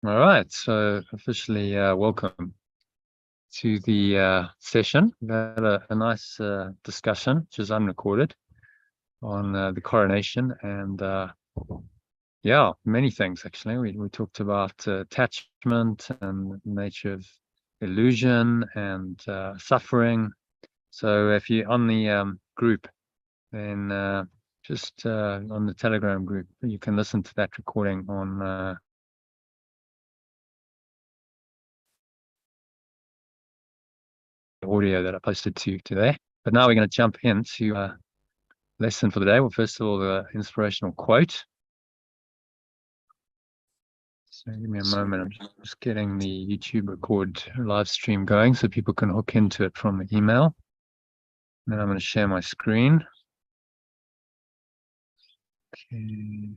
All right, so officially welcome to the session. We've had a nice discussion, which is unrecorded, on the coronation, and yeah, many things actually. We talked about attachment and the nature of illusion and suffering. So if you're on the group, then just on the Telegram group, you can listen to that recording on audio that I posted to you today. But now we're going to jump into lesson for the day. Well, first of all, the inspirational quote. So give me a moment. I'm just getting the YouTube record live stream going so people can hook into it from the email. And then I'm going to share my screen. Okay.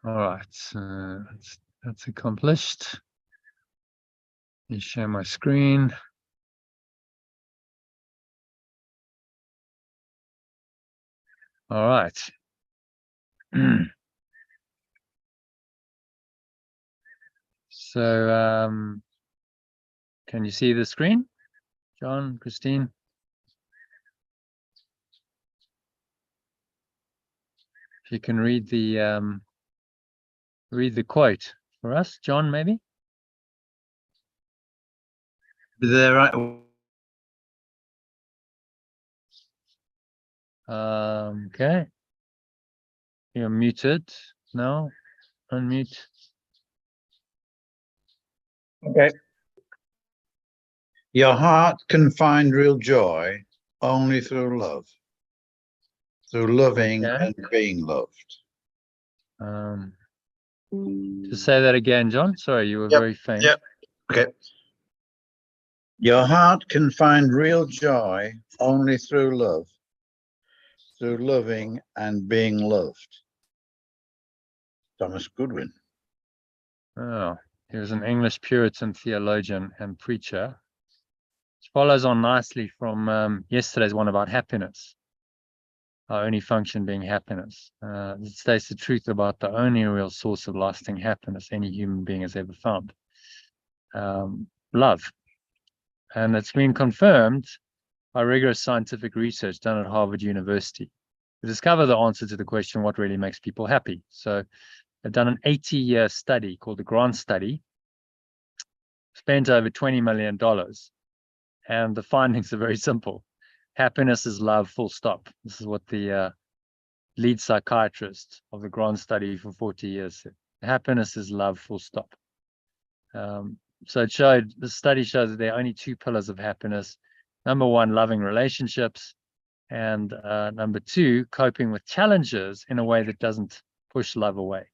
All right, that's accomplished. Let me share my screen. All right. So, can you see the screen, John, Christine? If you can read the quote for us, John, maybe. There, right. Okay. You're muted now. Unmute. Okay. Your heart can find real joy only through love, through loving and being loved. Just say that again, John. Sorry, you were very faint. Yep. Okay. Your heart can find real joy only through love, through loving and being loved. Thomas Goodwin. Oh, he was an English Puritan theologian and preacher. Which follows on nicely from yesterday's one about happiness. Our only function being happiness. It states the truth about the only real source of lasting happiness any human being has ever found. Love. And it's been confirmed by rigorous scientific research done at Harvard University to discover the answer to the question, what really makes people happy? So they've done an 80-year study called the Grant Study, spent over $20 million. And the findings are very simple. Happiness is love, full stop. This is what the lead psychiatrist of the Grant Study for 40 years said. Happiness is love, full stop. So the study shows that there are only two pillars of happiness. Number one, loving relationships. And number two, coping with challenges in a way that doesn't push love away.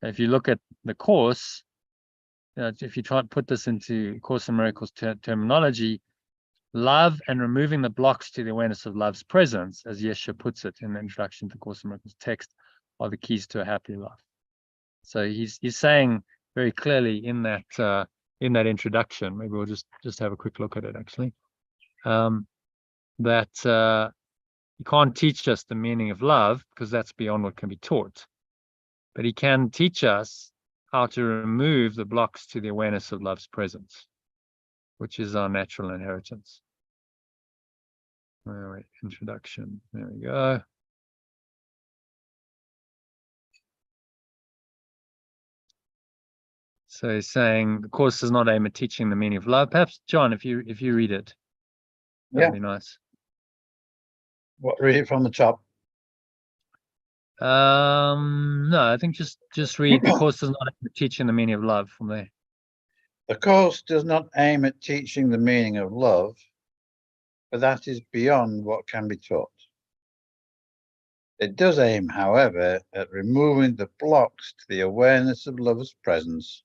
If you look at the Course, if you try to put this into Course in Miracles terminology, love and removing the blocks to the awareness of love's presence, as Yeshua puts it in the introduction to Course in Miracles text, are the keys to a happy life. So he's saying very clearly in that introduction, maybe we'll just have a quick look at it actually, that he can't teach us the meaning of love because that's beyond what can be taught. But he can teach us how to remove the blocks to the awareness of love's presence, which is our natural inheritance. All right, introduction. There we go. So he's saying the Course does not aim at teaching the meaning of love. Perhaps, John, if you read it, that'd be nice. What, read it from the top? No, I think just read the Course does not aim at teaching the meaning of love from there. The Course does not aim at teaching the meaning of love, but that is beyond what can be taught. It does aim, however, at removing the blocks to the awareness of love's presence,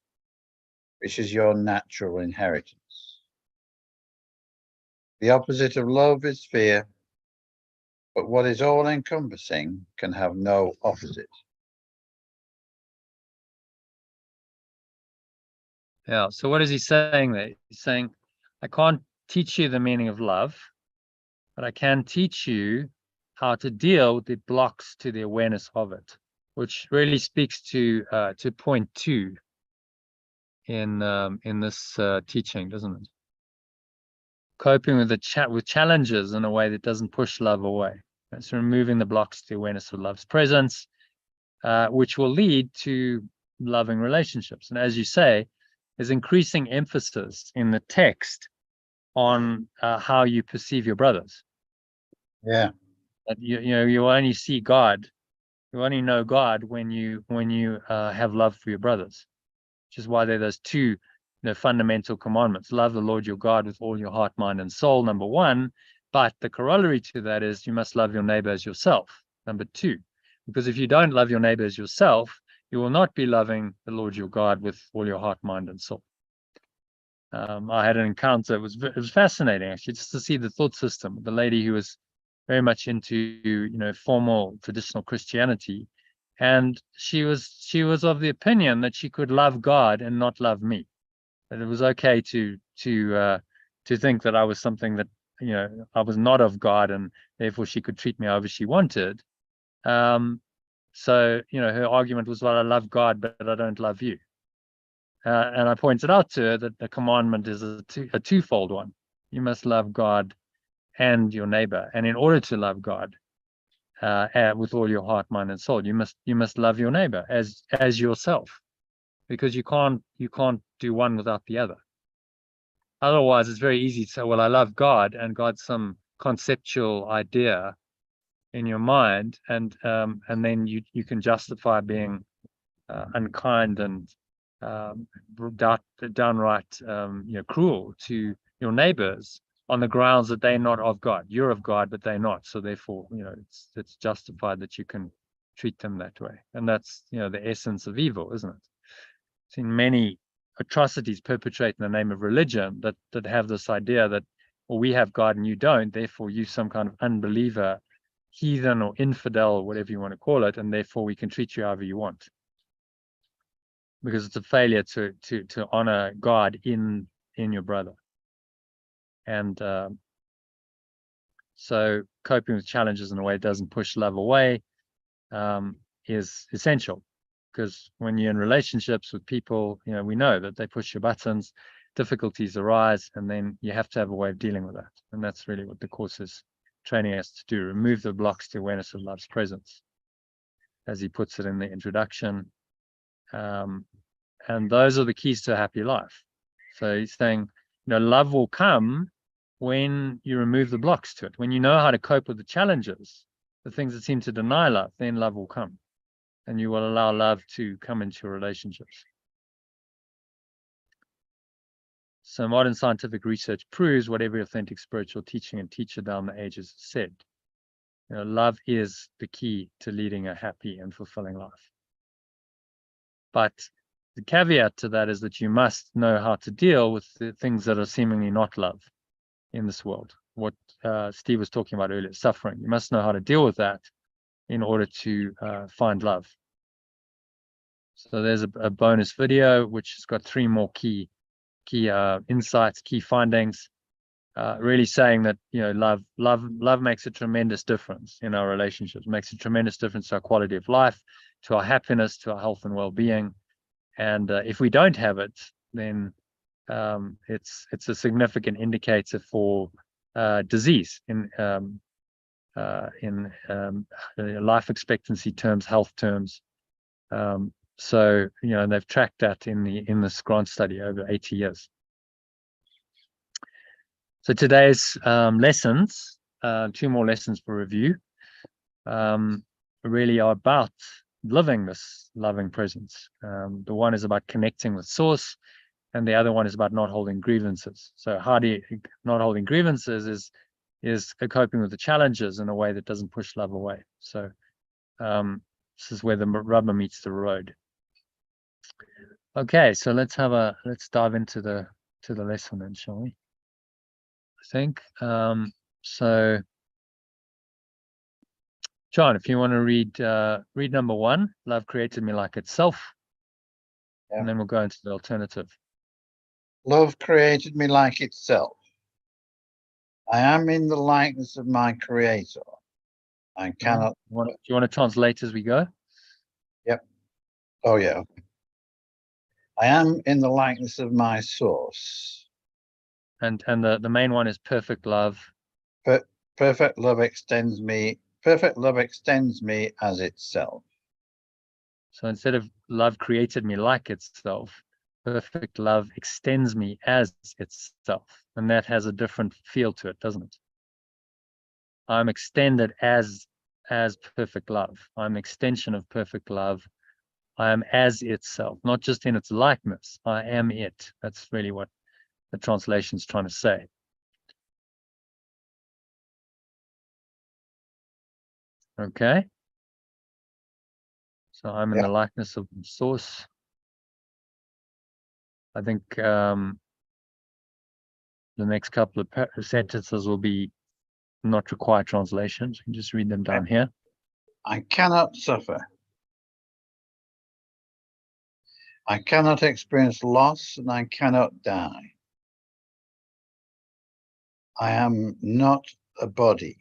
which is your natural inheritance. The opposite of love is fear, but what is all-encompassing can have no opposite. Yeah. So what is he saying there? He's saying, I can't teach you the meaning of love, but I can teach you how to deal with the blocks to the awareness of it, which really speaks to point 2 in this teaching, doesn't it? Coping with with challenges in a way that doesn't push love away. It's removing the blocks to the awareness of love's presence, which will lead to loving relationships. And as you say, there's increasing emphasis in the text on how you perceive your brothers. Yeah. That you only see God, you only know God when you have love for your brothers, which is why there are those 2 fundamental commandments. Love the Lord your God with all your heart, mind, and soul, number 1. But the corollary to that is you must love your neighbor as yourself, number 2. Because if you don't love your neighbor as yourself, you will not be loving the Lord your God with all your heart, mind, and soul. I had an encounter. It was fascinating, actually, just to see the thought system. The lady who was very much into formal traditional Christianity, and she was of the opinion that she could love God and not love me. That it was okay to think that I was something that I was not of God, and therefore she could treat me however she wanted. So her argument was, well, I love God, but I don't love you. And I pointed out to her that the commandment is a twofold one. You must love God and your neighbor, and in order to love God with all your heart, mind, and soul, you must love your neighbor as yourself, because you can't do one without the other. Otherwise, it's very easy to say, well, I love God, and God's some conceptual idea in your mind, and then you can justify being unkind and downright cruel to your neighbors on the grounds that they're not of God. You're of God, but they're not. So therefore, it's justified that you can treat them that way. And that's the essence of evil, isn't it? I've seen many atrocities perpetrated in the name of religion that have this idea that, well, we have God and you don't, therefore you some kind of unbeliever, heathen or infidel or whatever you want to call it, and therefore we can treat you however you want. Because it's a failure to honor God in your brother. And so coping with challenges in a way that doesn't push love away is essential, because when you're in relationships with people, we know that they push your buttons, difficulties arise, and then you have to have a way of dealing with that. And that's really what the course is training us to do: remove the blocks to awareness of love's presence, as he puts it in the introduction. And those are the keys to a happy life. So he's saying, love will come when you remove the blocks to it. When you know how to cope with the challenges, the things that seem to deny love, then love will come. And you will allow love to come into your relationships. So modern scientific research proves what every authentic spiritual teaching and teacher down the ages has said. Love is the key to leading a happy and fulfilling life. But the caveat to that is that you must know how to deal with the things that are seemingly not love in this world. What Steve was talking about earlier, suffering. You must know how to deal with that in order to find love. So there's a bonus video which has got 3 more key insights, key findings, really saying that love makes a tremendous difference in our relationships, makes a tremendous difference to our quality of life, to our happiness, to our health and well-being. And if we don't have it, then it's a significant indicator for disease in life expectancy terms, health terms. So they've tracked that in this grant study over 80 years. So today's lessons, 2 more lessons for review, really are about living this loving presence. The one is about connecting with source, and the other one is about not holding grievances. So how do you not holding grievances is coping with the challenges in a way that doesn't push love away. So this is where the rubber meets the road. Okay, so let's dive into the lesson then, shall we? I think so. John, if you want to read number 1, love created me like itself, and then we'll go into the alternative. Love created me like itself. I am in the likeness of my creator. I cannot. Do you want to translate as we go? Yep. Oh, yeah. I am in the likeness of my source. And the main one is perfect love. Perfect love extends me. Perfect love extends me as itself. So instead of love created me like itself, perfect love extends me as itself. And that has a different feel to it, doesn't it? I'm extended as perfect love. I'm an extension of perfect love. I am as itself, not just in its likeness. I am it. That's really what the translation is trying to say. Okay. So I'm in the likeness of the source. I think the next couple of sentences will be not require translations. You can just read them down here. I cannot suffer. I cannot experience loss, and I cannot die. I am not a body.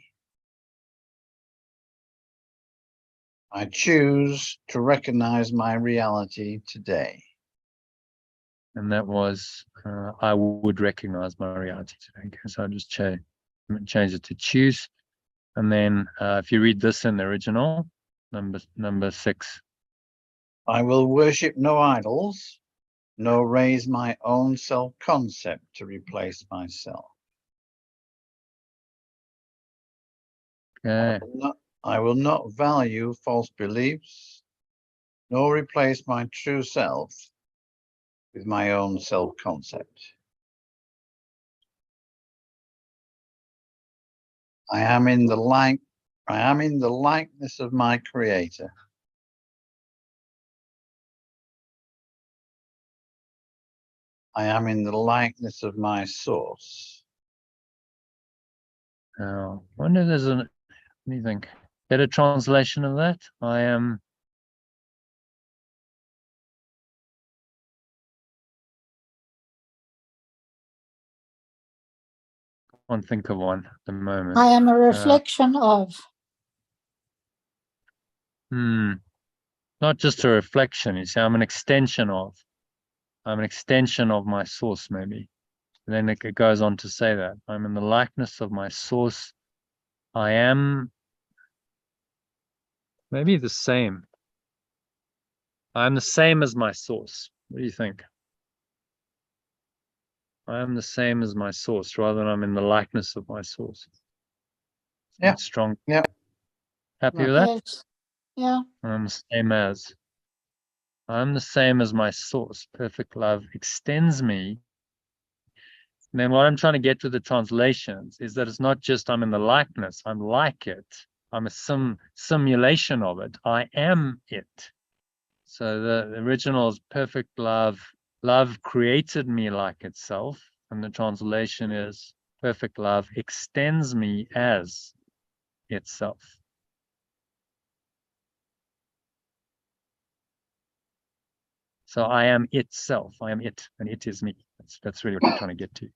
I choose to recognize my reality today. And that was, I would recognize my reality today. Okay, so I'll just change it to choose. And then if you read this in the original, number 6. I will worship no idols, nor raise my own self-concept to replace myself. Okay. I will not value false beliefs, nor replace my true self with my own self-concept. I am in the likeness of my creator. I am in the likeness of my source. Now, I wonder if there's let me think. Better translation of that? I am. I can't think of one at the moment. I am a reflection of. Not just a reflection. You see, I'm an extension of. I'm an extension of my source, maybe. And then it goes on to say that I'm in the likeness of my source. I am maybe the same. I'm the same as my source. What do you think? I am the same as my source, rather than I'm in the likeness of my source. Yeah. Strong. Yeah. Happy with that? Yes. Yeah. I'm the same as. I'm the same as my source. Perfect love extends me. And then what I'm trying to get to the translations is that it's not just I'm in the likeness, I'm like it. I'm a simulation of it. I am it. So the original is perfect love. Love created me like itself. And the translation is perfect love extends me as itself. So I am itself. I am it, and it is me. That's really what we're trying to get to.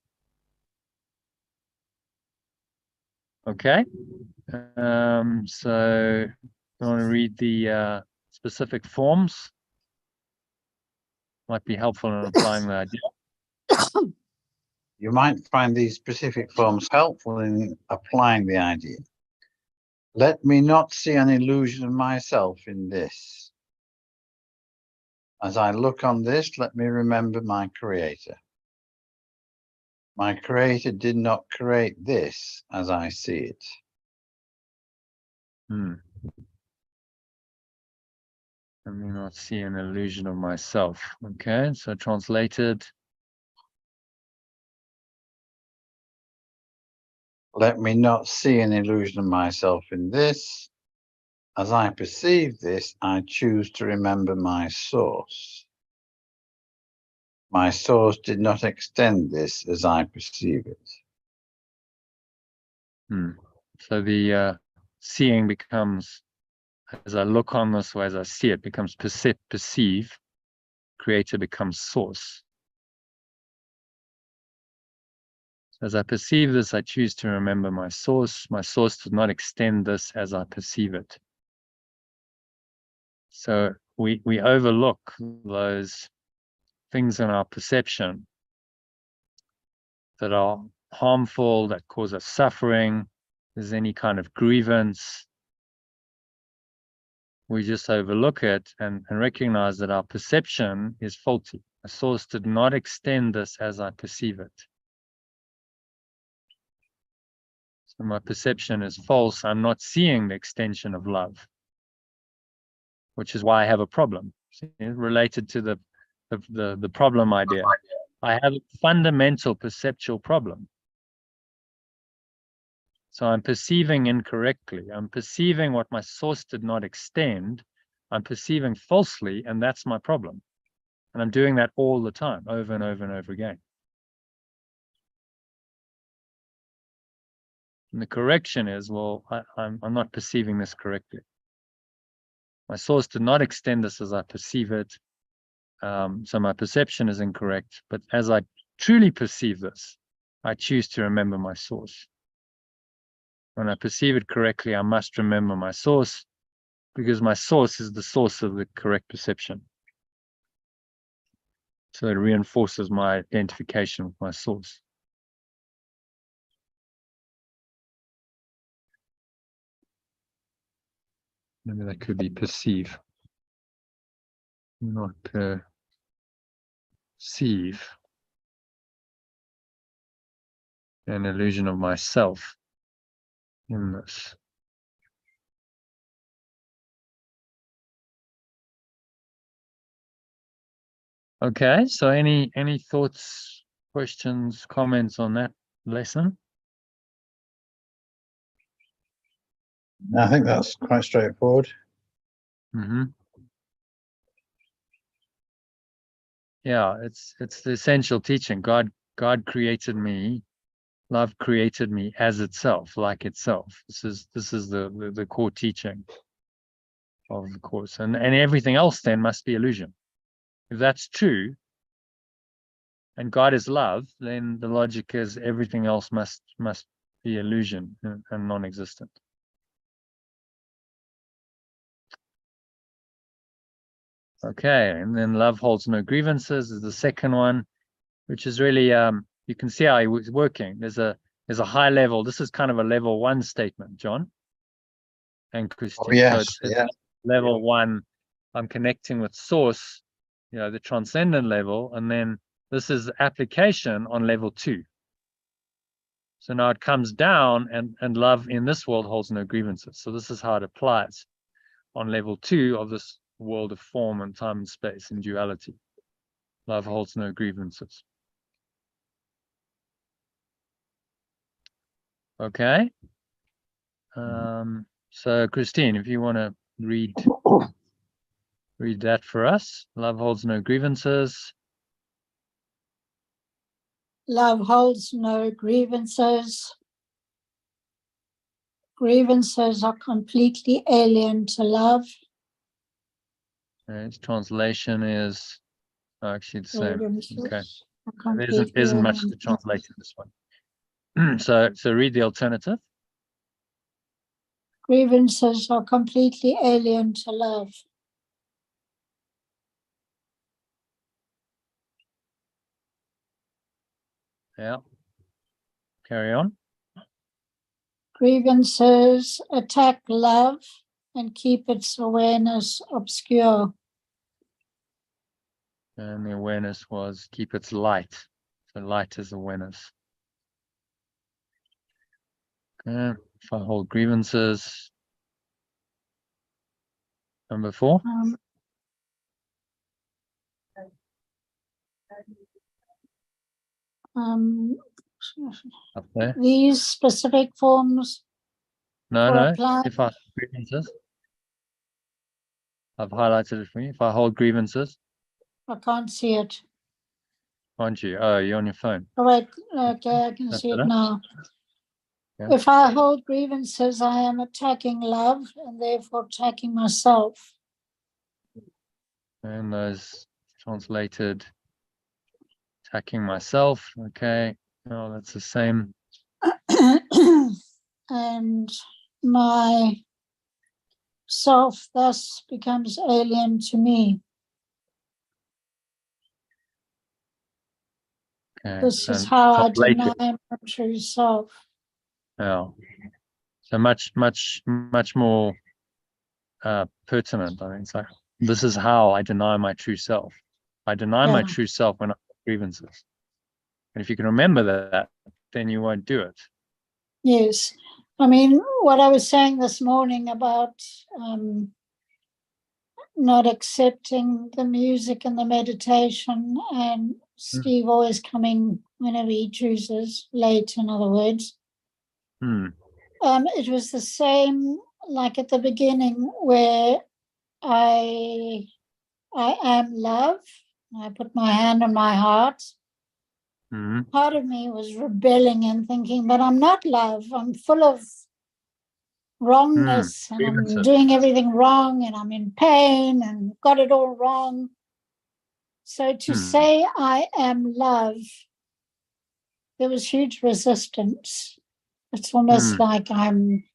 Okay. So I want to read the specific forms. Might be helpful in applying the idea. You might find these specific forms helpful in applying the idea. Let me not see an illusion of myself in this. As I look on this, let me remember my creator. My creator did not create this as I see it. Let me not see an illusion of myself. Okay, so translated. Let me not see an illusion of myself in this. As I perceive this, I choose to remember my source. My source did not extend this as I perceive it. So the seeing becomes as I look on this, or as I see it, becomes perceive. Creator becomes source. As I perceive this, I choose to remember my source. My source does not extend this as I perceive it. So we overlook those things in our perception that are harmful, that cause us suffering. There's any kind of grievance. We just overlook it and recognize that our perception is faulty. A source did not extend this as I perceive it. So my perception is false. I'm not seeing the extension of love, which is why I have a problem. See, related to the problem idea. I have a fundamental perceptual problem. So I'm perceiving incorrectly. I'm perceiving what my source did not extend. I'm perceiving falsely, and that's my problem. And I'm doing that all the time, over and over and over again. And the correction is, well, I'm not perceiving this correctly. My source did not extend this as I perceive it. So my perception is incorrect. But as I truly perceive this, I choose to remember my source. When I perceive it correctly, I must remember my source, because my source is the source of the correct perception. So it reinforces my identification with my source. Maybe that could be perceive, not perceive. An illusion of myself in this. Okay, so any thoughts, questions, comments on that lesson? I think that's quite straightforward. Mm-hmm. Yeah, it's the essential teaching. God created me. Love created me as itself, like itself. This is the core teaching of the course, and everything else then must be illusion. If that's true, and God is love, then the logic is everything else must be illusion and non-existent. Okay, and then love holds no grievances is the second one, which is really you can see how it's working. There's a high level. This is kind of a level 1 statement, John and Christine. Oh, yes, so it's level 1. I'm connecting with source, the transcendent level, and then this is application on level 2. So now it comes down, and love in this world holds no grievances. So this is how it applies on level 2 of this world of form and time and space and duality. Love holds no grievances. Okay. So Christine, if you want to read that for us. Love holds no grievances. Love holds no grievances. Grievances are completely alien to love. Its translation is actually the same. Grievances Okay. are There completely isn't much alien to translate in this one. So read the alternative. Grievances are completely alien to love. Yeah. Carry on. Grievances attack love and keep its awareness obscure. And the awareness was keep its light. So light is awareness. Okay. If I hold grievances. Number 4. Up there. These specific forms. No. If I hold grievances. I've highlighted it for you. If I hold grievances. I can't see it. Aren't you? Oh, you're on your phone. Oh, wait. Okay, I can That's see it better? now. Yeah. If I hold grievances, I am attacking love and therefore attacking myself. And those translated attacking myself. Okay. No, that's the same. And my self thus becomes alien to me. Okay. This is And how I translated. deny my true self. Yeah. So much more pertinent. I mean, it's like, this is how I deny my true self. I deny my Yeah. true self when I have grievances. And if you can remember that, then you won't do it. Yes. I mean, what I was saying this morning about not accepting the music and the meditation, and Steve always coming whenever he chooses, late, in other words. It was the same like at the beginning where I am love. I put my hand on my heart. Part of me was rebelling and thinking, but I'm not love. I'm full of wrongness and I'm doing everything wrong and I'm in pain and got it all wrong. So to say I am love, there was huge resistance. It's almost like I'm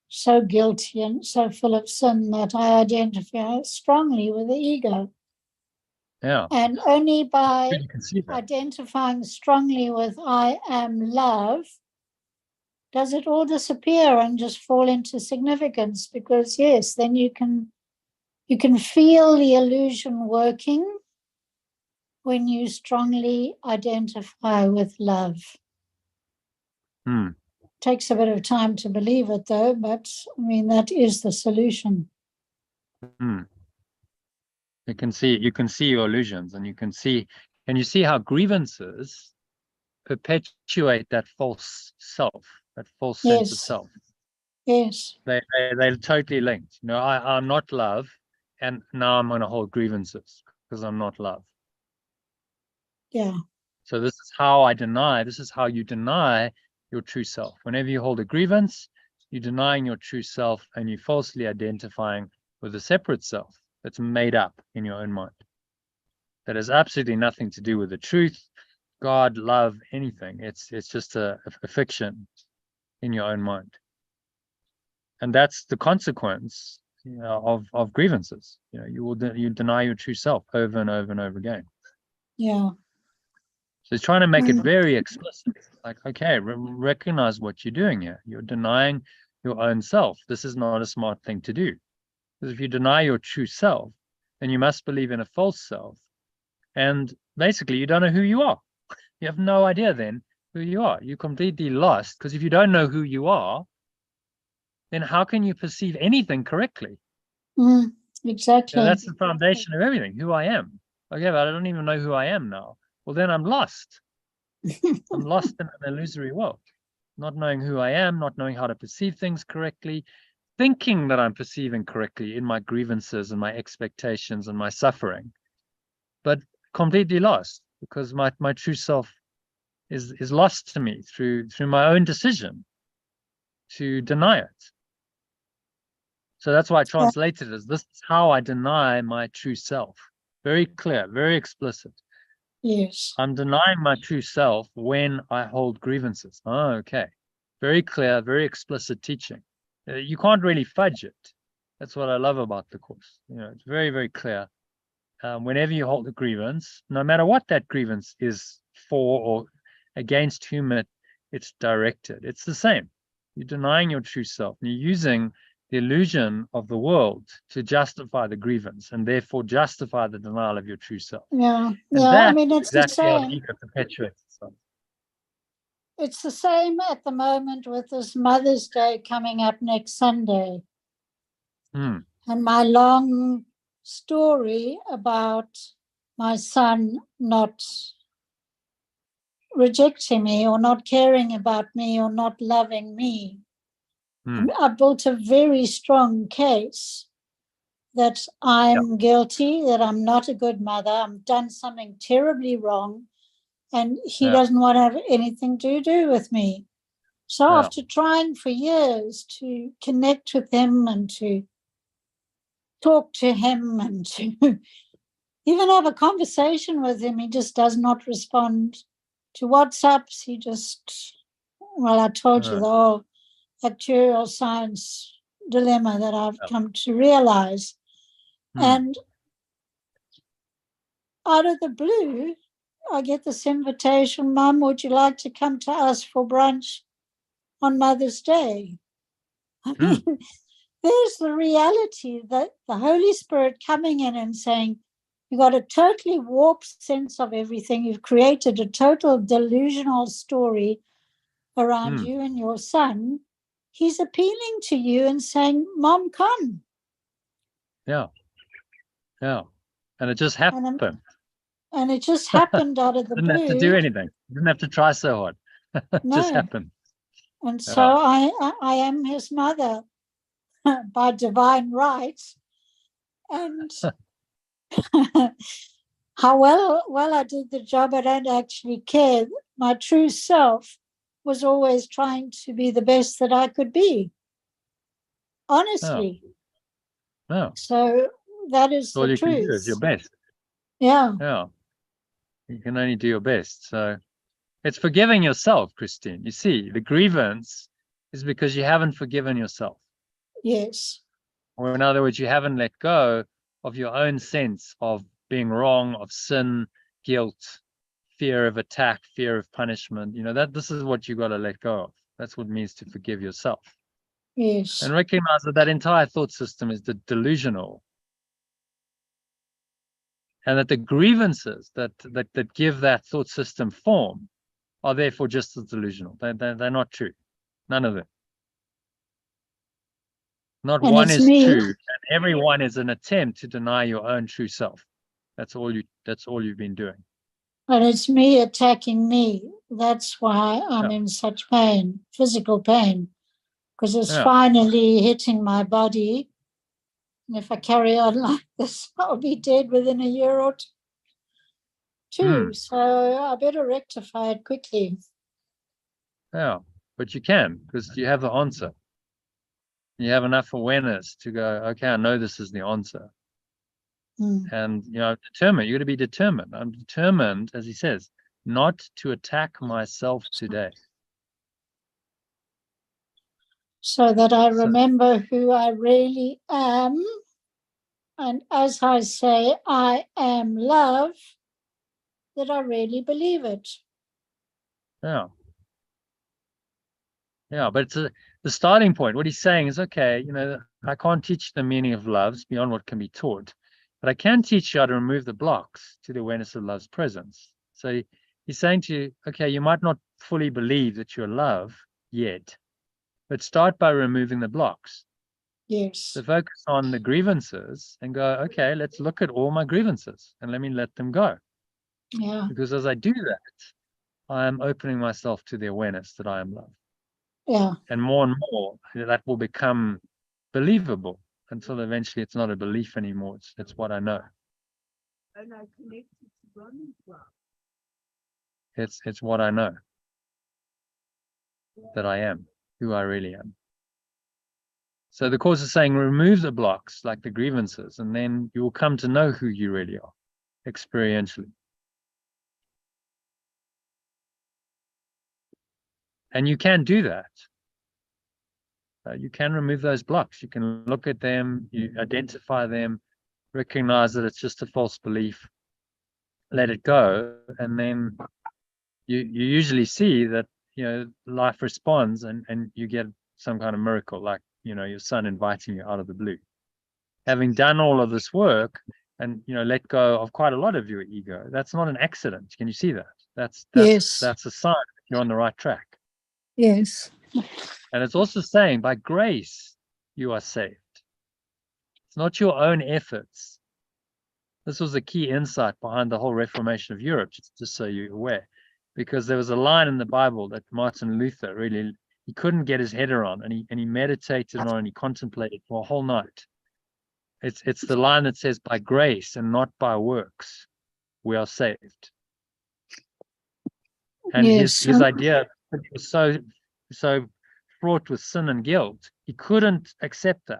so guilty and so full of sin that I identify strongly with the ego. Yeah. And only by You can see that. identifying strongly with I am love does it all disappear and just fall into significance, because yes, then you can feel the illusion working when you strongly identify with love. Takes a bit of time to believe it though, but I mean that is the solution. You can see your illusions, and you see how grievances perpetuate that false self, that false sense of self. Yes. They're totally linked. You know, I'm not love, and now I'm going to hold grievances because I'm not love. Yeah. So this is how you deny your true self. Whenever you hold a grievance, you're denying your true self and you're falsely identifying with a separate self that's made up in your own mind. That has absolutely nothing to do with the truth, God, love, anything. It's just a fiction in your own mind. And that's the consequence, you know, of grievances. You know, you deny your true self over and over and over again. Yeah. So it's trying to make it very explicit. Like, okay, recognize what you're doing here. You're denying your own self. This is not a smart thing to do. Because if you deny your true self, then you must believe in a false self. And basically, you don't know who you are. You have no idea then who you are. You're completely lost, because if you don't know who you are, then how can you perceive anything correctly? Exactly. You know, that's the foundation of everything, who I am. Okay, but I don't even know who I am now. Well, then I'm lost. I'm lost in an illusory world, not knowing who I am, not knowing how to perceive things correctly, thinking that I'm perceiving correctly in my grievances and my expectations and my suffering, but completely lost, because my true self is lost to me through my own decision to deny it. So that's why I translated it as, this is how I deny my true self. Very clear, very explicit. Yes. I'm denying my true self when I hold grievances. Oh, okay. Very clear, very explicit teaching. You can't really fudge it. That's what I love about the Course. You know, it's very, very clear. Whenever you hold a grievance, no matter what that grievance is for or against whom it's directed, it's the same. You're denying your true self. You're using the illusion of the world to justify the grievance, and therefore justify the denial of your true self. Yeah. And Yeah. I mean, it's exactly the how same. the ego perpetuates itself. It's the same at the moment with this Mother's Day coming up next Sunday. And my long story about my son not rejecting me or not caring about me or not loving me. I built a very strong case that I'm guilty, that I'm not a good mother, I've done something terribly wrong, and he doesn't want to have anything to do with me. So Yeah. after trying for years to connect with him and to talk to him and to even have a conversation with him, he just does not respond to WhatsApps. He just, well, I told you the whole actuarial science dilemma that I've come to realize. And out of the blue, I get this invitation, Mum, would you like to come to us for brunch on Mother's Day? I mean, there's the reality that the Holy Spirit coming in and saying, you've got a totally warped sense of everything. You've created a total delusional story around you and your son. He's appealing to you and saying, Mom, come. Yeah. Yeah. And it just happened. And it just happened out of the Didn't blue. have to do anything. Didn't have to try so hard. It just happened. And so I am his mother by divine right. And how well I did the job, I don't actually care. My true self was always trying to be the best that I could be. Honestly. No. So that is all the you truth. can do is your best. Yeah. Yeah. You can only do your best. So it's forgiving yourself, Christine. You see, the grievance is because you haven't forgiven yourself. Yes. Or in other words, you haven't let go of your own sense of being wrong, of sin, guilt, fear of attack, fear of punishment. You know, that this is what you got to let go of. That's what it means to forgive yourself. Yes. And recognize that that entire thought system is delusional. And that the grievances that give that thought system form are therefore just as delusional. They're not true. None of them. Not And one it's is me. true, and every one is an attempt to deny your own true self. That's all you've been doing. And it's me attacking me. That's why I'm in such pain, physical pain, because it's finally hitting my body. And if I carry on like this, I'll be dead within a year or two. So I better rectify it quickly. Yeah, but you can, because you have the answer. You have enough awareness to go, okay, I know this is the answer. And, determined. You're going to be determined. I'm determined, as he says, not to attack myself today. So that I remember who I really am. And as I say, I am love, that I really believe it. Yeah. Yeah, but it's the starting point. What he's saying is, okay, I can't teach the meaning of loves beyond what can be taught, but I can teach you how to remove the blocks to the awareness of love's presence. So he's saying to you, okay, you might not fully believe that you're love yet, but start by removing the blocks. Yes. So focus on the grievances and go, okay, let's look at all my grievances and let them go. Yeah. Because as I do that, I am opening myself to the awareness that I am love. Yeah. And more that will become believable until eventually it's not a belief anymore. It's what I know. And I connected to Ron as well. It's what I know. That I am, who I really am. So the Course is saying remove the blocks like the grievances, and then you will come to know who you really are, experientially. And you can do that. You can remove those blocks. You can look at them, you identify them, recognize that it's just a false belief, let it go, and then you usually see that life responds and you get some kind of miracle, like your son inviting you out of the blue. Having done all of this work and let go of quite a lot of your ego, that's not an accident. Can you see that? That's a sign that you're on the right track. Yes. And it's also saying by grace you are saved. It's not your own efforts. This was a key insight behind the whole Reformation of Europe, just so you're aware, because there was a line in the Bible that Martin Luther really, he couldn't get his head around, and he meditated on and he contemplated for a whole night. It's the line that says, by grace and not by works, we are saved. And his idea was so fraught with sin and guilt, he couldn't accept that.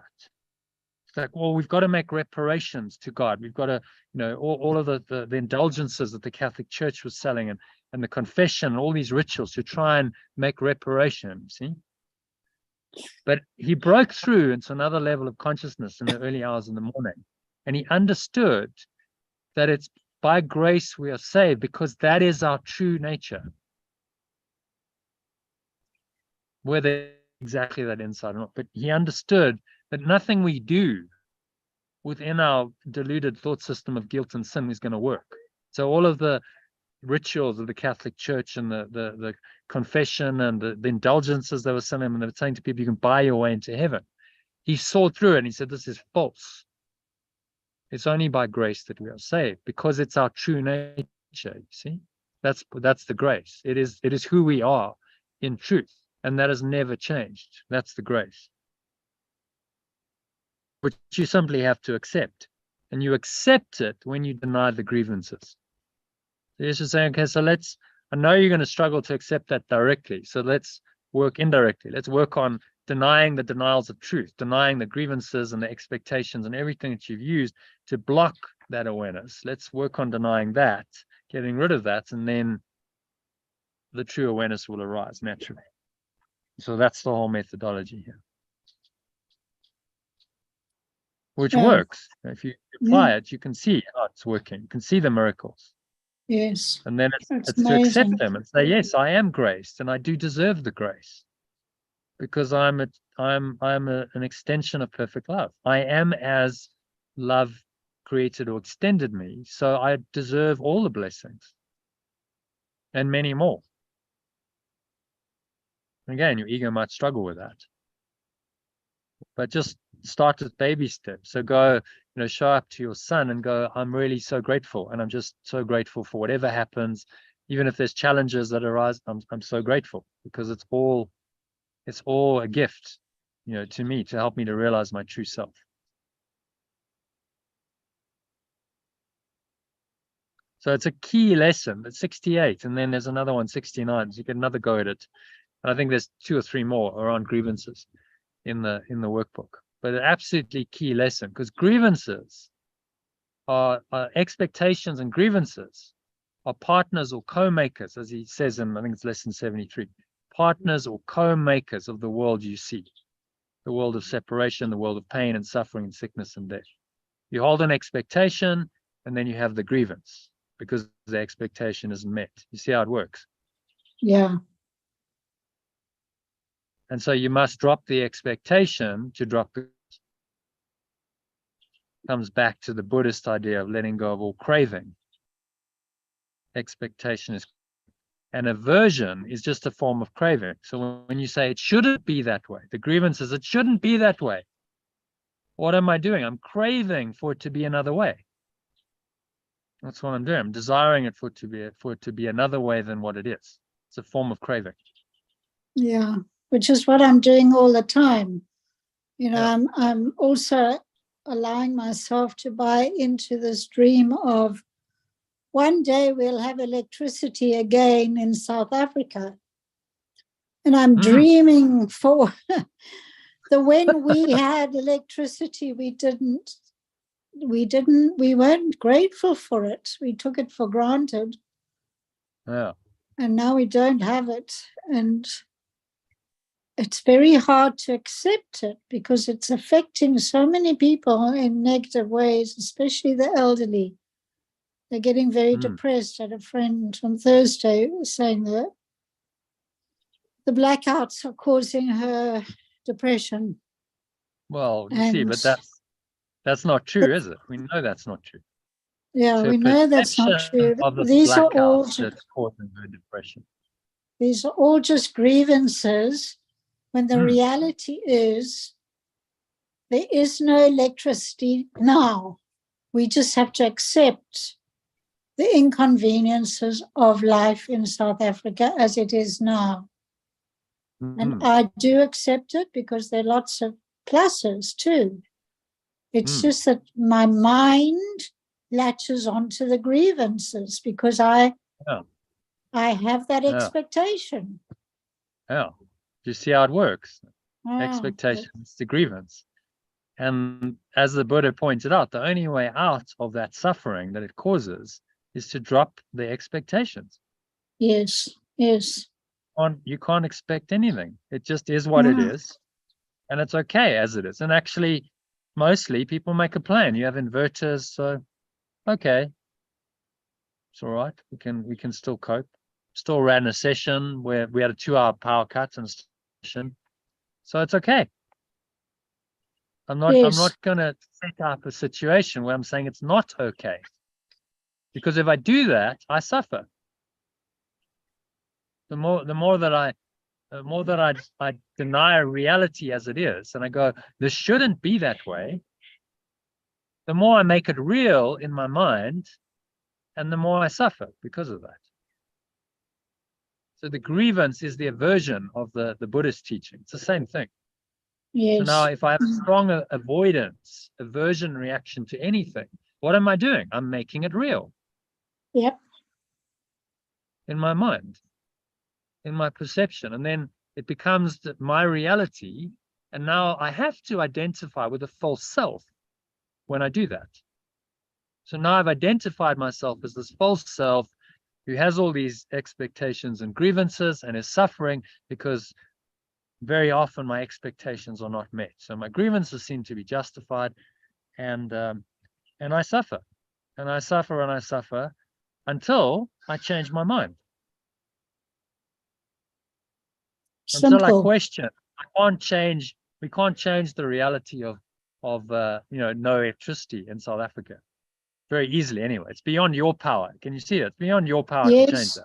It's like, well, we've got to make reparations to God. We've got to, all of the indulgences that the Catholic Church was selling, and the confession, and all these rituals to try and make reparation, see? But he broke through into another level of consciousness in the early hours in the morning. And he understood that it's by grace we are saved, because that is our true nature. Whether exactly that inside or not, but he understood that nothing we do within our deluded thought system of guilt and sin is going to work. So all of the rituals of the Catholic Church and the confession and the indulgences they were selling, and they were saying to people, you can buy your way into heaven. He saw through it and he said, this is false. It's only by grace that we are saved, because it's our true nature. You see, that's the grace. It is who we are in truth, and that has never changed. That's the grace, which you simply have to accept, and you accept it when you deny the grievances. So you're just saying, okay, so I know you're going to struggle to accept that directly, so let's work indirectly. Let's work on denying the denials of truth, denying the grievances and the expectations and everything that you've used to block that awareness. Let's work on denying that, getting rid of that, and then the true awareness will arise naturally. So that's the whole methodology here, which works. If you apply it, you can see how it's working. You can see the miracles. Yes. And then it's to amazing. accept them and say, yes, I am graced, and I do deserve the grace, because I'm an extension of perfect love. I am as love created or extended me, so I deserve all the blessings and many more. Again, your ego might struggle with that, but just start with baby steps. So go, show up to your son and go, I'm really so grateful, and I'm just so grateful for whatever happens, even if there's challenges that arise. I'm so grateful, because it's all a gift, to me, to help me to realize my true self. So it's a key lesson. It's 68, and then there's another one, 69. So you get another go at it. And I think there's 2 or 3 more around grievances in the workbook. But an absolutely key lesson, because grievances are expectations, and grievances are partners or co-makers, as he says in, I think it's lesson 73, partners or co-makers of the world you see, the world of separation, the world of pain and suffering and sickness and death. You hold an expectation, and then you have the grievance, because the expectation isn't met. You see how it works? Yeah. And so you must drop the expectation to drop the. Comes back to the Buddhist idea of letting go of all craving. Expectation is, and aversion is just a form of craving. So when you say it shouldn't be that way, the grievance is it shouldn't be that way. What am I doing? I'm craving for it to be another way. That's what I'm doing. I'm desiring it for it to be another way than what it is. It's a form of craving. Yeah, which is what I'm doing all the time. I'm also allowing myself to buy into this dream of one day we'll have electricity again in South Africa. And I'm dreaming for when we had electricity, we weren't grateful for it. We took it for granted. Yeah. And now we don't have it. And it's very hard to accept it, because it's affecting so many people in negative ways, especially the elderly. They're getting very depressed. I had a friend on Thursday saying that the blackouts are causing her depression. Well, you see, but that's not true, is it? We know that's not true. Yeah, we know that's not true. These are all that's causing her depression. These are all just grievances, when the reality is there is no electricity now. We just have to accept the inconveniences of life in South Africa as it is now. And I do accept it, because there are lots of pluses too. It's just that my mind latches onto the grievances, because I have that expectation. Yeah. Do you see how it works? Ah, Expectations to grievance. And as the Buddha pointed out, the only way out of that suffering that it causes is to drop the expectations. yes, yes. You can't expect anything. It just is what it is. And it's okay as it is. And actually, mostly people make a plan. You have inverters, so okay. It's all right. We can still cope. Still ran a session where we had a 2-hour power cut and session. So it's okay. I'm not gonna set up a situation where I'm saying it's not okay. Because if I do that, I suffer. The more that I deny reality as it is, and I go, this shouldn't be that way, the more I make it real in my mind, and the more I suffer because of that. So the grievance is the aversion of the Buddhist teaching. It's the same thing. Yes. So now if I have a strong aversion reaction to anything, what am I doing? I'm making it real. Yep. In my mind, in my perception, and then it becomes my reality, and now I have to identify with a false self when I do that. So now I've identified myself as this false self who has all these expectations and grievances and is suffering because very often my expectations are not met. So my grievances seem to be justified, and I suffer, and I suffer, and I suffer until I change my mind. Simple. Until I question, we can't change the reality of no electricity in South Africa very easily anyway. It's beyond your power. Can you see it? It's beyond your power to change that.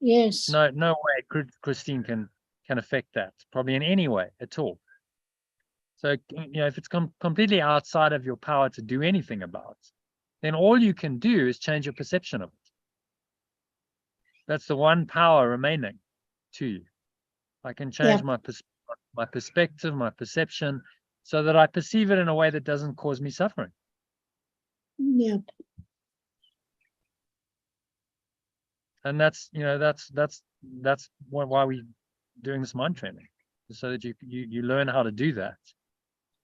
Yes. No way Christine can affect that, probably in any way at all. So, if it's completely outside of your power to do anything about, then all you can do is change your perception of it. That's the one power remaining to you. I can change my perspective, my perception, so that I perceive it in a way that doesn't cause me suffering. Yep. And that's why we're doing this mind training, so that you learn how to do that,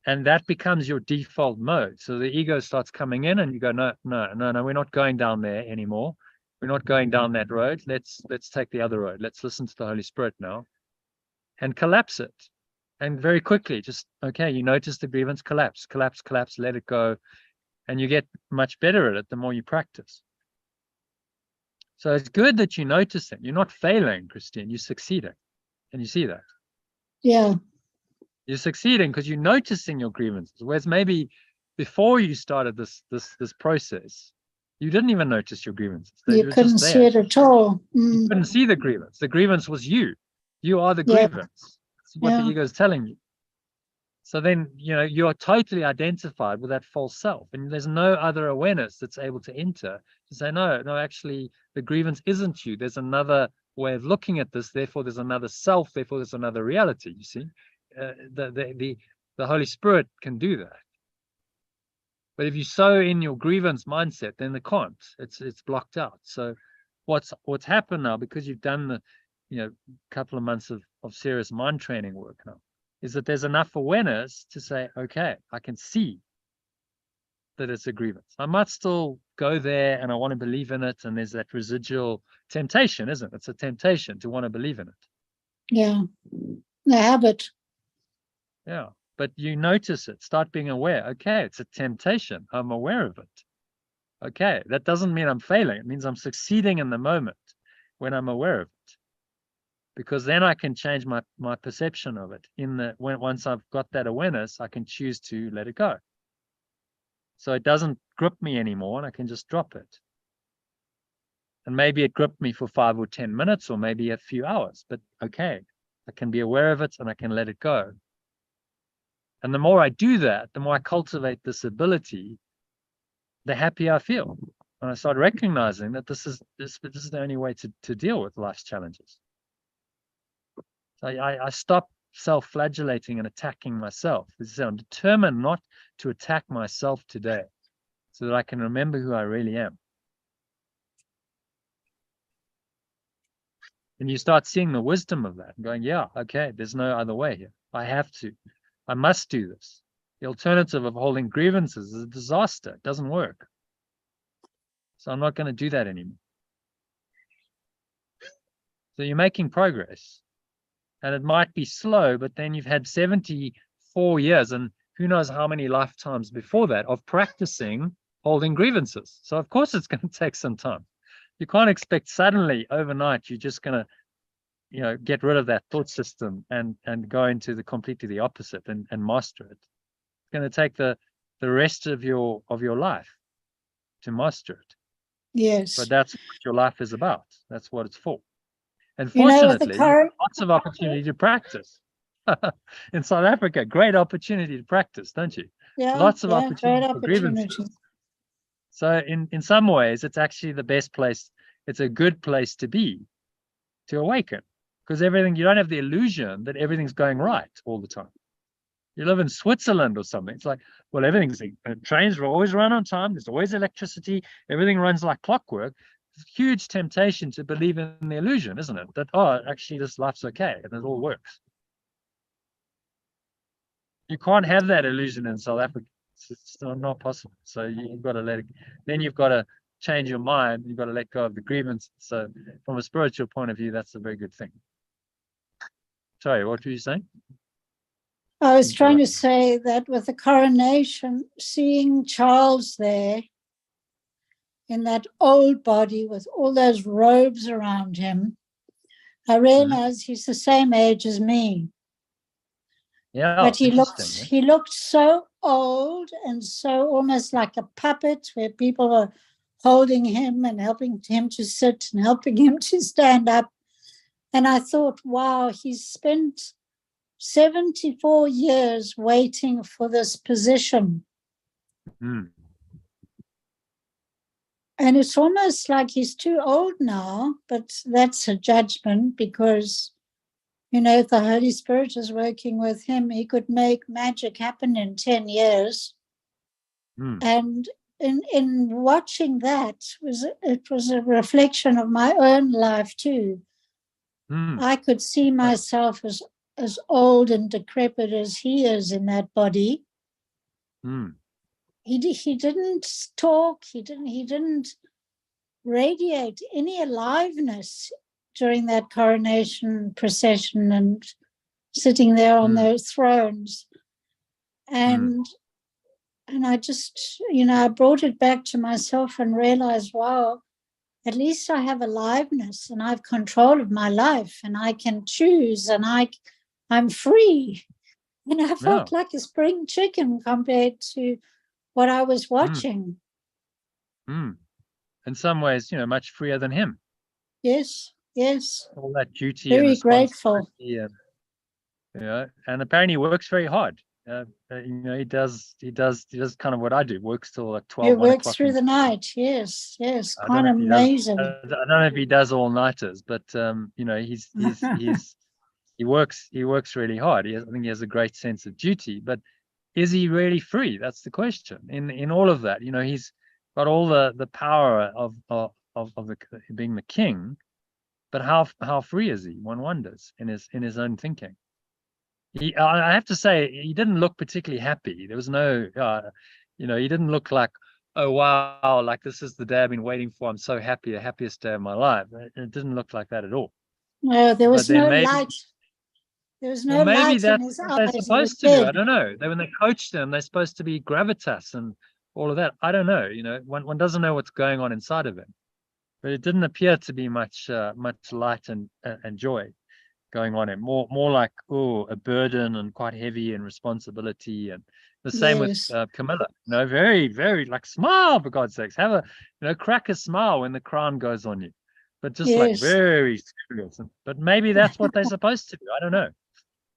and that becomes your default mode. So the ego starts coming in, and you go, no, we're not going down there anymore. We're not going down that road. Let's take the other road. Let's listen to the Holy Spirit now, and collapse it. And very quickly, just okay, you notice the grievance, collapse, let it go, and you get much better at it the more you practice. So it's good that you notice it. You're not failing, Christine. You're succeeding. Can you see that? Yeah. You're succeeding because you're noticing your grievances. Whereas maybe before you started this process, you didn't even notice your grievances. You couldn't see it at all. You couldn't see the grievance. The grievance was you. You are the grievance. That's what the ego is telling you. So then, you're totally identified with that false self, and there's no other awareness that's able to enter to say, no, actually, the grievance isn't you. There's another way of looking at this. Therefore, there's another self. Therefore, there's another reality. You see, the Holy Spirit can do that. But if you're so in your grievance mindset, then they can't. It's blocked out. So, what's happened now, because you've done the couple of months of serious mind training work now, is that there's enough awareness to say, okay, I can see that it's a grievance. I might still go there and I want to believe in it, and there's that residual temptation, isn't it? It's a temptation to want to believe in it. Yeah, the habit. Yeah, but you notice it, start being aware. Okay, it's a temptation. I'm aware of it. Okay, that doesn't mean I'm failing. It means I'm succeeding in the moment when I'm aware of it. Because then I can change my perception of it. Once I've got that awareness, I can choose to let it go. So it doesn't grip me anymore, and I can just drop it. And maybe it gripped me for 5 or 10 minutes, or maybe a few hours, but okay, I can be aware of it and I can let it go. And the more I do that, the more I cultivate this ability, the happier I feel. And I start recognizing that this is the only way to deal with life's challenges. So I stop self-flagellating and attacking myself. I'm determined not to attack myself today, so that I can remember who I really am. And you start seeing the wisdom of that and going, yeah, okay, there's no other way here. I must do this. The alternative of holding grievances is a disaster. It doesn't work. So I'm not going to do that anymore. So you're making progress. And it might be slow, but then you've had 74 years and who knows how many lifetimes before that of practicing holding grievances. So of course it's going to take some time. You can't expect suddenly overnight you're just going to, get rid of that thought system and go into completely the opposite and master it. It's going to take the rest of your life to master it. Yes. But that's what your life is about. That's what it's for. And You know, fortunately, with the current, lots of opportunity to practice. In South Africa, great opportunity to practice, don't you? yeah, Lots of great opportunity for grievances. opportunity. So in some ways, it's actually the best place. It's a good place to be, to awaken, because you don't have the illusion that everything's going right all the time. You live in Switzerland or something. It's like, well, trains will always run on time. There's always electricity. Everything runs like clockwork. It's a huge temptation to believe in the illusion, isn't it? That, actually, this life's okay and it all works. You can't have that illusion in South Africa. It's not possible. So you've got to let it. Then you've got to change your mind. You've got to let go of the grievance. So from a spiritual point of view, that's a very good thing. Sorry, what were you saying? I was trying to say that with the coronation, seeing Charles there in that old body with all those robes around him, I realized he's the same age as me. Yeah, but he looked so old and so almost like a puppet, where people were holding him and helping him to sit and helping him to stand up. And I thought, wow, he's spent 74 years waiting for this position. Mm. And it's almost like he's too old now, but that's a judgment because, if the Holy Spirit is working with him, he could make magic happen in 10 years. Mm. And in watching that, it was a reflection of my own life too. Mm. I could see myself as old and decrepit as he is in that body. Mm. He didn't talk. He didn't radiate any aliveness during that coronation procession and sitting there on those thrones. And I just, I brought it back to myself and realized, wow, at least I have aliveness and I have control of my life and I can choose and I'm free. And I felt like a spring chicken compared to what I was watching. In some ways, much freer than him. Yes. All that duty very and grateful. And apparently he works very hard. He does kind of what I do. Works till like 12. He works through the night. Yes. Quite amazing. I don't know if he does all-nighters, but he works really hard. I think he has a great sense of duty. But is he really free? That's the question. In all of that, he's got all the power of being the king, but how free is he? One wonders in his own thinking. I have to say, he didn't look particularly happy. There was no, he didn't look like, oh wow, like this is the day I've been waiting for. I'm so happy, the happiest day of my life. It didn't look like that at all. No, there was no light. There was no light in his eyes. They're supposed to do. I don't know. When they coached them, they're supposed to be gravitas and all of that. I don't know. One doesn't know what's going on inside of him, but it didn't appear to be much light and joy going on him. More like a burden and quite heavy and responsibility. And the same with Camilla. Very, very like smile for God's sakes. Have crack a smile when the crown goes on you, but just like very serious. But maybe that's what they're supposed to do. I don't know.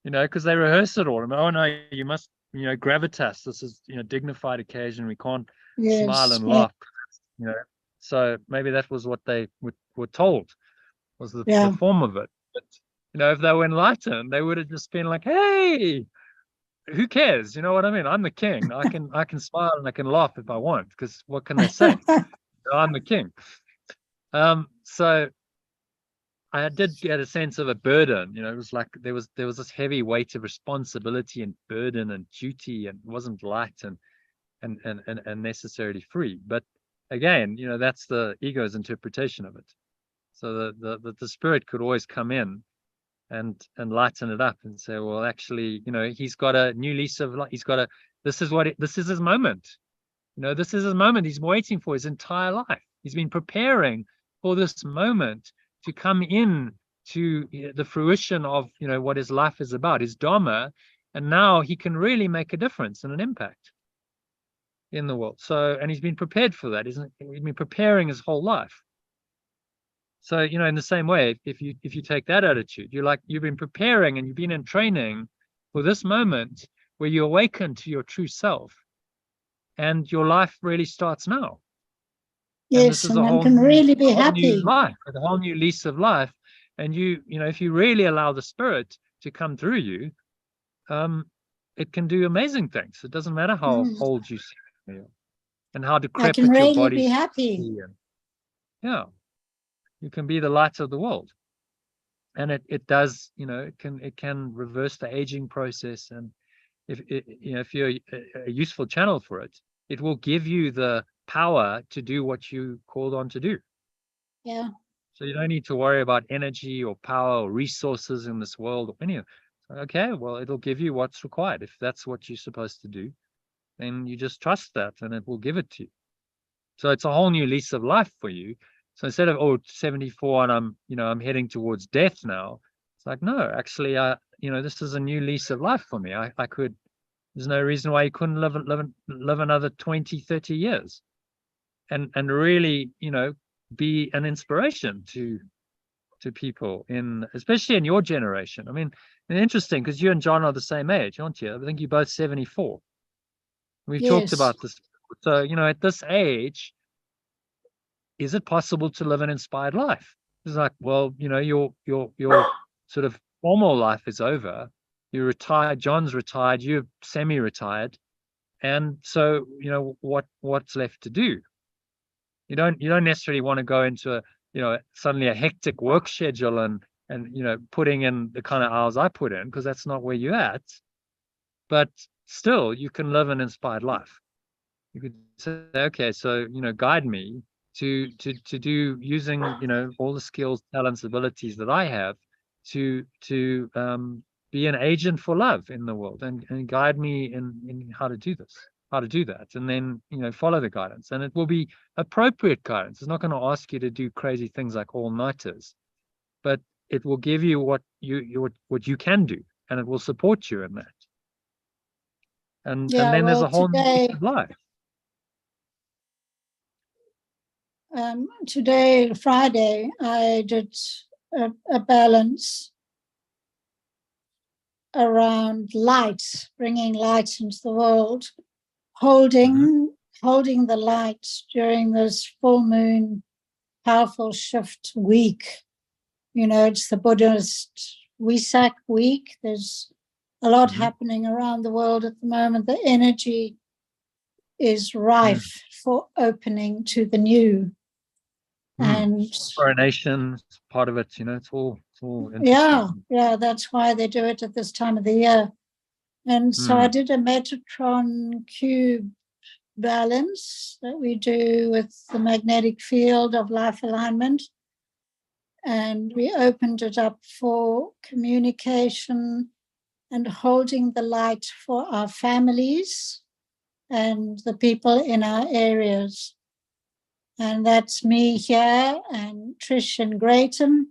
Because they rehearse it all. Oh no, you must, gravitas. This is, dignified occasion. We can't smile and laugh. So maybe that was what they were told was the form of it. But if they were enlightened, they would have just been like, hey, who cares? You know what I mean? I'm the king. I can smile and I can laugh if I want, because what can they say? I'm the king. So I did get a sense of a burden. You know, it was like there was this heavy weight of responsibility and burden and duty, and it wasn't light and necessarily free. But again, you know, that's the ego's interpretation of it. So the spirit could always come in and lighten it up and say, well, actually, you know, he's got a new lease of life. This is his moment. You know, this is his moment. He's waiting for his entire life. He's been preparing for this moment to come in to the fruition of, you know, what his life is about, his Dharma, and now he can really make a difference and an impact in the world. So, and he's been prepared for that, isn't he? He's been preparing his whole life. So, you know, in the same way, if you take that attitude, you've been preparing and you've been in training for this moment where you awaken to your true self, and your life really starts now. Yes, and one can really be happy. A whole new lease of life. And you know, if you really allow the spirit to come through you, it can do amazing things. It doesn't matter how old you feel and how decrepit I can really your body be happy. Yeah, you can be the light of the world, and it does. You know, it can reverse the aging process, and if you're a useful channel for it, it will give you the power to do what you called on to do. Yeah. So you don't need to worry about energy or power or resources in this world or any of it. Okay, well, it'll give you what's required. If that's what you're supposed to do, then you just trust that and it will give it to you. So it's a whole new lease of life for you. So instead of 74 and I'm heading towards death now, it's like, no, actually, this is a new lease of life for me. I could. There's no reason why you couldn't live another 20, 30 years, and really, you know, be an inspiration to people especially in your generation. I mean, and interesting because you and John are the same age, aren't you? I think you're both 74. We've talked about this. So, you know, at this age, is it possible to live an inspired life? It's like, well, you know, your sort of formal life is over. You're retired. John's retired. You're semi-retired, and so, you know, what's left to do? You don't necessarily want to go into suddenly a hectic work schedule and you know, putting in the kind of hours I put in, because that's not where you're at. But still, you can live an inspired life. You could say, okay, so, you know, guide me to do, using, you know, all the skills, talents, abilities that I have to be an agent for love in the world, and guide me in how to do this, how to do that, and then, you know, follow the guidance, and it will be appropriate guidance. It's not going to ask you to do crazy things like all-nighters, but it will give you what you can do, and it will support you in that. And then there's a whole new life. Today, Friday, I did a balance around light, bringing light into the world, holding the light during this full moon, powerful shift week. You know, it's the Buddhist Wesak week. There's a lot happening around the world at the moment. The energy is rife for opening to the new. And coronation, part of it, you know, it's all interesting. Yeah, that's why they do it at this time of the year. And so I did a Metatron cube balance that we do with the magnetic field of life alignment. And we opened it up for communication and holding the light for our families and the people in our areas. And that's me here and Trish and Grayton.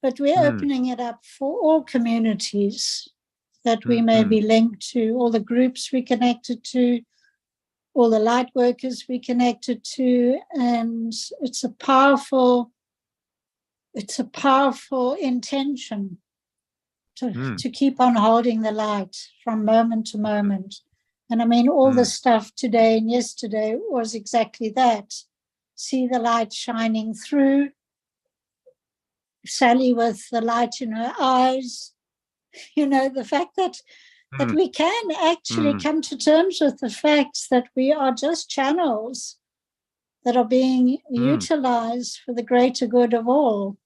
But we're opening it up for all communities that we may be linked to, all the groups we connected to, all the light workers we connected to. And it's a powerful intention to keep on holding the light from moment to moment. And I mean, all the stuff today and yesterday was exactly that. See the light shining through, Sally with the light in her eyes, you know, the fact that we can actually come to terms with the fact that we are just channels that are being utilized for the greater good of all.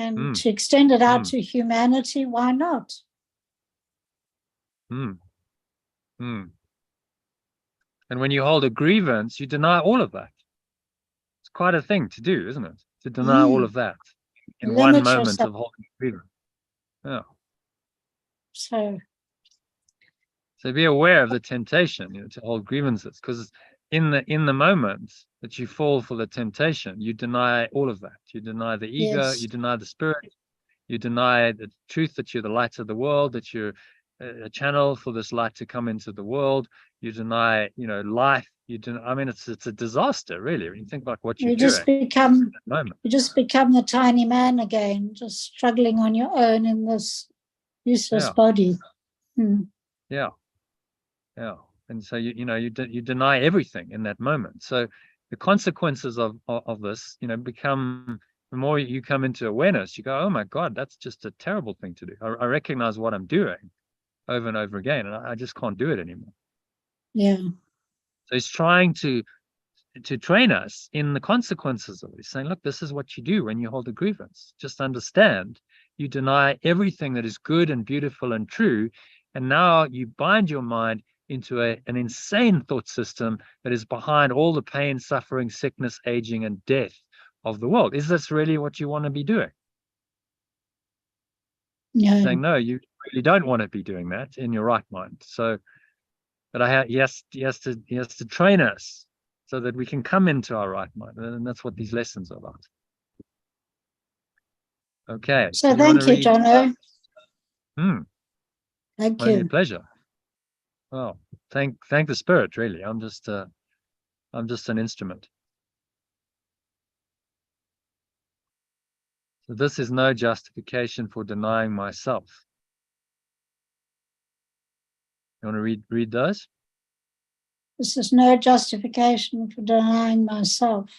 And to extend it out to humanity, why not? And when you hold a grievance, you deny all of that. It's quite a thing to do, isn't it? To deny all of that in Limit one moment yourself. of holding a grievance. Yeah. So be aware of the temptation, to hold grievances, because in the moment that you fall for the temptation, you deny all of that. You deny the ego, Yes. you deny the spirit, you deny the truth that you're the light of the world, that you're a channel for this light to come into the world. You deny, life. I mean, it's a disaster, really, when you think about what you're doing. You just become the tiny man again, just struggling on your own in this useless body. Yeah. And so you deny everything in that moment. So the consequences of this, become, the more you come into awareness, you go, oh my God, that's just a terrible thing to do. I recognize what I'm doing over and over again, and I just can't do it anymore. Yeah. So he's trying to train us in the consequences of it. He's saying, look, this is what you do when you hold a grievance. Just understand, you deny everything that is good and beautiful and true, and now you bind your mind into an insane thought system that is behind all the pain, suffering, sickness, aging, and death of the world. Is this really what you want to be doing? No. Saying, no, you really don't want to be doing that in your right mind. So, but he has to train us so that we can come into our right mind, and that's what these lessons are about. Okay. So thank you, Jono. Thank you. My pleasure. Well, thank the spirit, really. I'm just an instrument. So this is no justification for denying myself. You want to read those? This is no justification for denying myself.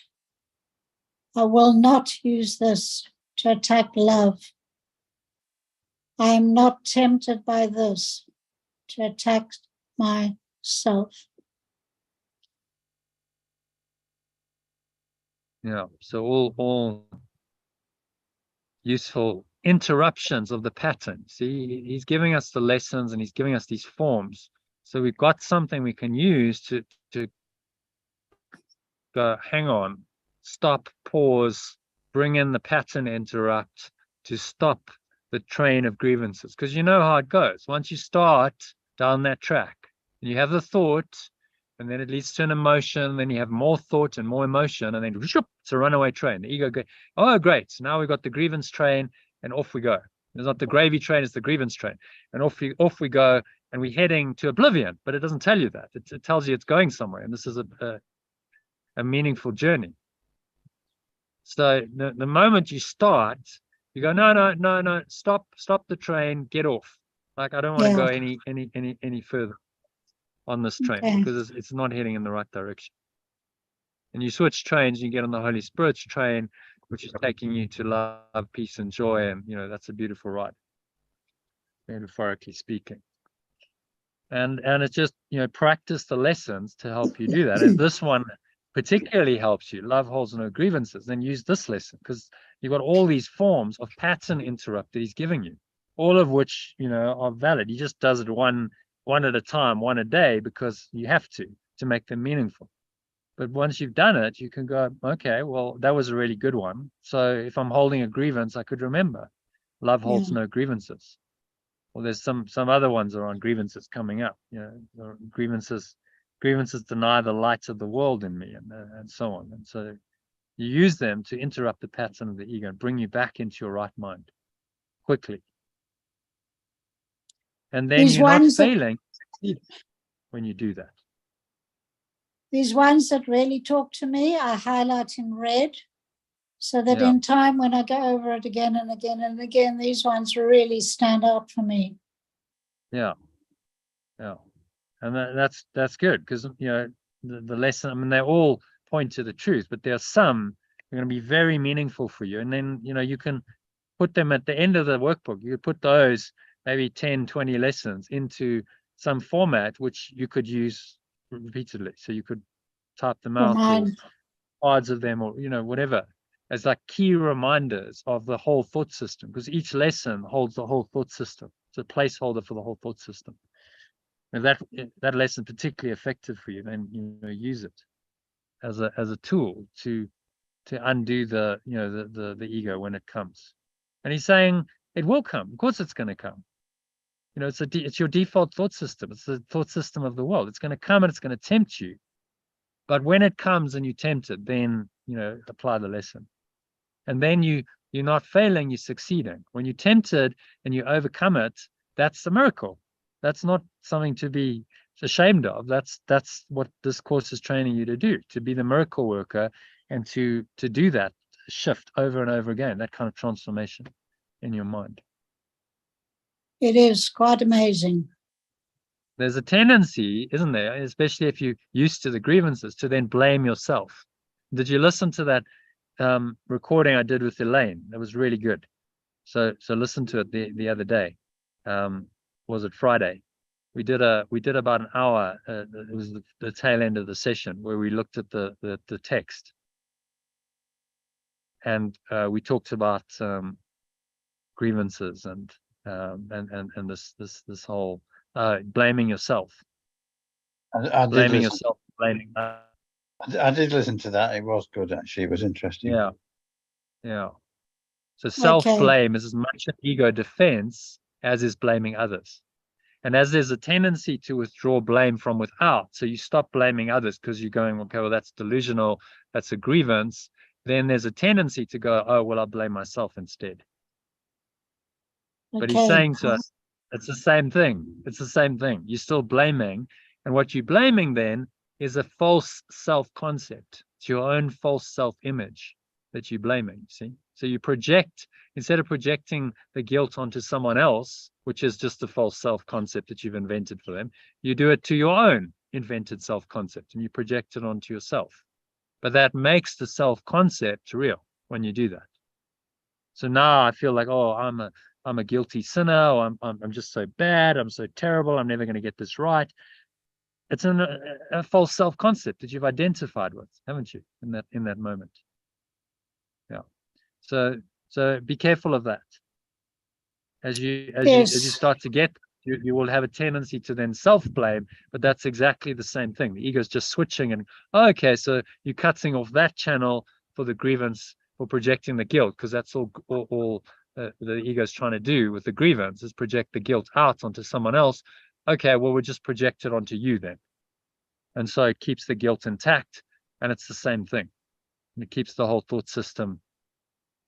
I will not use this to attack love. I am not tempted by this to attack myself. Yeah. So all useful interruptions of the pattern. See, he's giving us the lessons and he's giving us these forms. So we've got something we can use to go, hang on, stop, pause, bring in the pattern interrupt to stop the train of grievances. Because you know how it goes. Once you start down that track, and you have the thought, and then it leads to an emotion, then you have more thought and more emotion, and then whoop, it's a runaway train. The ego goes, oh, great. So now we've got the grievance train, and off we go. It's not the gravy train, it's the grievance train. And off we go, and we're heading to oblivion, but it doesn't tell you that. It tells you it's going somewhere, and this is a meaningful journey. So the moment you start, you go, no, stop the train, get off. Like, I don't want to go any further on this train because it's not heading in the right direction. And you switch trains, you get on the Holy Spirit's train, which is taking you to love, peace, and joy. And that's a beautiful ride, metaphorically speaking. And it's just practice the lessons to help you do that. If this one particularly helps you, love holds no grievances, then use this lesson, because you've got all these forms of pattern interrupt that he's giving you, all of which are valid. He just does it one at a time, one a day, because you have to make them meaningful. But once you've done it, you can go, okay, well, that was a really good one. So if I'm holding a grievance, I could remember love holds no grievances. Well, there's some other ones around grievances coming up. Grievances deny the light of the world in me, and so on. And so you use them to interrupt the pattern of the ego and bring you back into your right mind quickly. And then you're not failing when you do that. These ones that really talk to me, I highlight in red, so that in time when I go over it again and again and again, these ones really stand out for me. Yeah. And that's good, because the lesson, I mean, they all point to the truth, but there are some that are going to be very meaningful for you. And then you can put them at the end of the workbook. You could put those maybe 10, 20 lessons into some format which you could use repeatedly. So you could type them out, or cards of them, or whatever. as like key reminders of the whole thought system, because each lesson holds the whole thought system. It's a placeholder for the whole thought system. If that lesson particularly effective for you, then use it as a tool to undo the the ego when it comes. And he's saying it will come. Of course, it's going to come. It's your default thought system. It's the thought system of the world. It's going to come and it's going to tempt you. But when it comes and you tempt it, then apply the lesson. And then you're not failing, you're succeeding. When you're tempted and you overcome it, that's a miracle. That's not something to be ashamed of. That's what this course is training you to do, to be the miracle worker and to do that shift over and over again, that kind of transformation in your mind. It is quite amazing. There's a tendency, isn't there, especially if you're used to the grievances, to then blame yourself. Did you listen to that recording I did with Elaine? That was really good. So listen to it the other day. Was it Friday? We did about an hour. It was the tail end of the session where we looked at the text, and we talked about grievances and this whole blaming yourself. I did Blaming listen. yourself, blaming. I did listen to that. It was good, actually. It was interesting. Yeah. So self-blame is as much an ego defense as is blaming others. And as there's a tendency to withdraw blame from without, so you stop blaming others because you're going, okay, well, that's delusional, that's a grievance, then there's a tendency to go, oh, well, I'll blame myself instead. But he's saying to us, it's the same thing. It's the same thing. You're still blaming. And what you're blaming then is a false self-concept. It's your own false self-image that you're blaming, see? So you project, instead of projecting the guilt onto someone else, which is just a false self-concept that you've invented for them, you do it to your own invented self-concept and you project it onto yourself. But that makes the self-concept real when you do that. So now I feel like, oh, I'm a guilty sinner, or I'm just so bad, I'm so terrible, I'm never going to get this right. It's a false self-concept that you've identified with, haven't you, in that moment? Yeah. So be careful of that. As you start to get, you will have a tendency to then self-blame, but that's exactly the same thing. The ego is just switching and, okay, so you're cutting off that channel for the grievance, for projecting the guilt, because that's all the ego is trying to do with the grievance, is project the guilt out onto someone else. Okay, well, we'll just project it onto you then. And so it keeps the guilt intact, and it's the same thing. And it keeps the whole thought system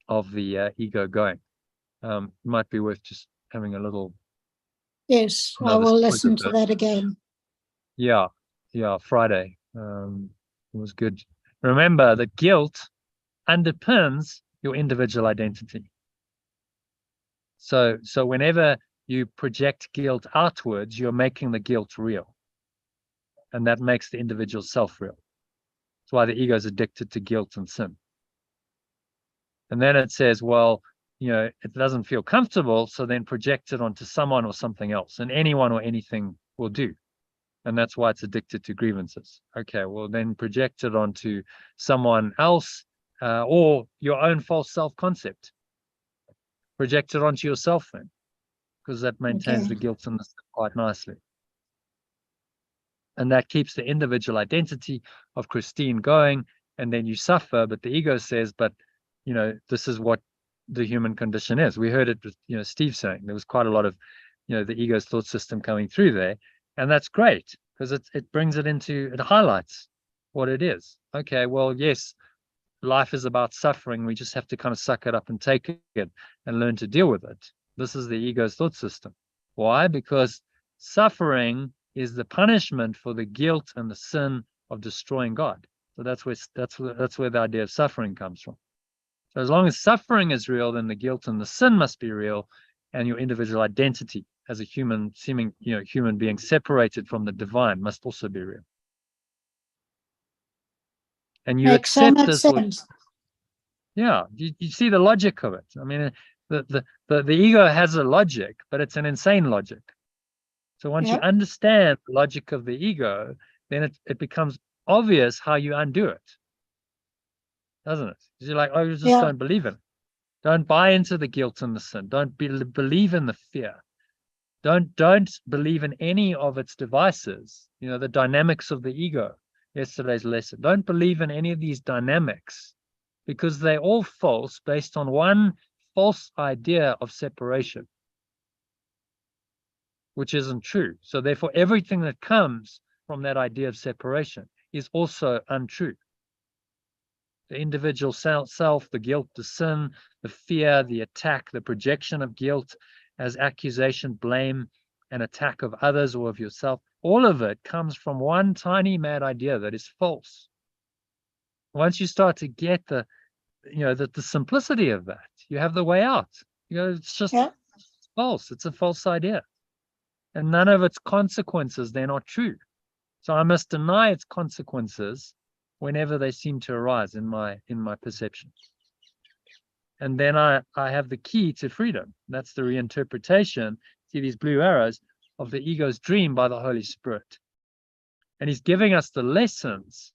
of the ego going. It might be worth just having a little. Yes, I will listen to that again. Yeah, Friday. It was good. Remember that guilt underpins your individual identity. So whenever you project guilt outwards, you're making the guilt real. And that makes the individual self real. That's why the ego is addicted to guilt and sin. And then it says, well, it doesn't feel comfortable, so then project it onto someone or something else, and anyone or anything will do. And that's why it's addicted to grievances. Okay, well, then project it onto someone else or your own false self-concept. Project it onto yourself then, because that maintains the guilt and the sin quite nicely. And that keeps the individual identity of Christine going, and then you suffer, but the ego says, but, this is what the human condition is. We heard it with, Steve saying there was quite a lot of, the ego's thought system coming through there. And that's great because it brings it into, it highlights what it is. Okay, well, yes, life is about suffering. We just have to kind of suck it up and take it and learn to deal with it. This is the ego's thought system. Why? Because suffering is the punishment for the guilt and the sin of destroying God. So that's where the idea of suffering comes from. So as long as suffering is real, then the guilt and the sin must be real, and your individual identity as a human being separated from the divine must also be real. And you accept this. Yeah, you see the logic of it. I mean, the ego has a logic, but it's an insane logic. So once you understand the logic of the ego, then it becomes obvious how you undo it. doesn't it? You're like, oh, you just Yeah. don't believe it. Don't buy into the guilt and the sin. Don't believe in the fear. Don't believe in any of its devices. You know, the dynamics of the ego. Yesterday's lesson. Don't believe in any of these dynamics, because they're all false, based on one false idea of separation, which isn't true. So therefore, everything that comes from that idea of separation is also untrue. The individual self, the guilt, the sin, the fear, the attack, the projection of guilt as accusation, blame, and attack of others or of yourself, all of it comes from one tiny mad idea that is false. Once you start to get the simplicity of that, you have the way out. You know, it's just false. It's a false idea. And none of its consequences, they're not true. So I must deny its consequences whenever they seem to arise in my perception. And then I have the key to freedom. That's the reinterpretation. See these blue arrows of the ego's dream by the Holy Spirit. And he's giving us the lessons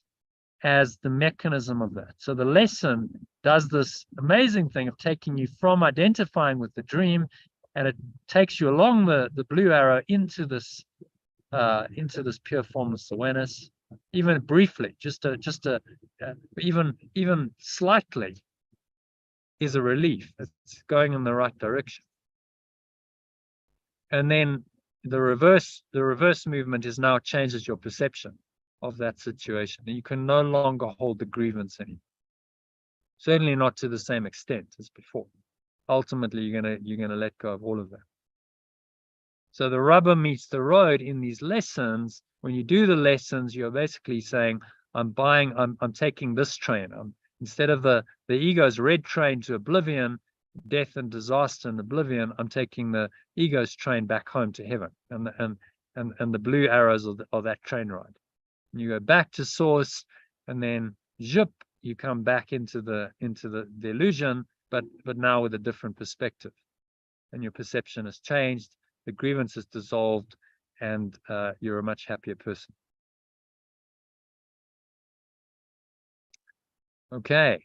as the mechanism of that. So the lesson does this amazing thing of taking you from identifying with the dream, and it takes you along the blue arrow into this pure formless awareness, even briefly, even slightly is a relief. It's going in the right direction. And then the reverse movement is now changes your perception of that situation. And you can no longer hold the grievance anymore. Certainly not to the same extent as before. Ultimately, you're gonna let go of all of that. So the rubber meets the road in these lessons. When you do the lessons, you're basically saying, I'm taking this train. Instead of the ego's red train to oblivion, death and disaster and oblivion, I'm taking the ego's train back home to heaven. And the blue arrows are that train ride. And you go back to source, and then zip, you come back into the illusion, but now with a different perspective. And your perception has changed. The grievance is dissolved, and you're a much happier person. Okay,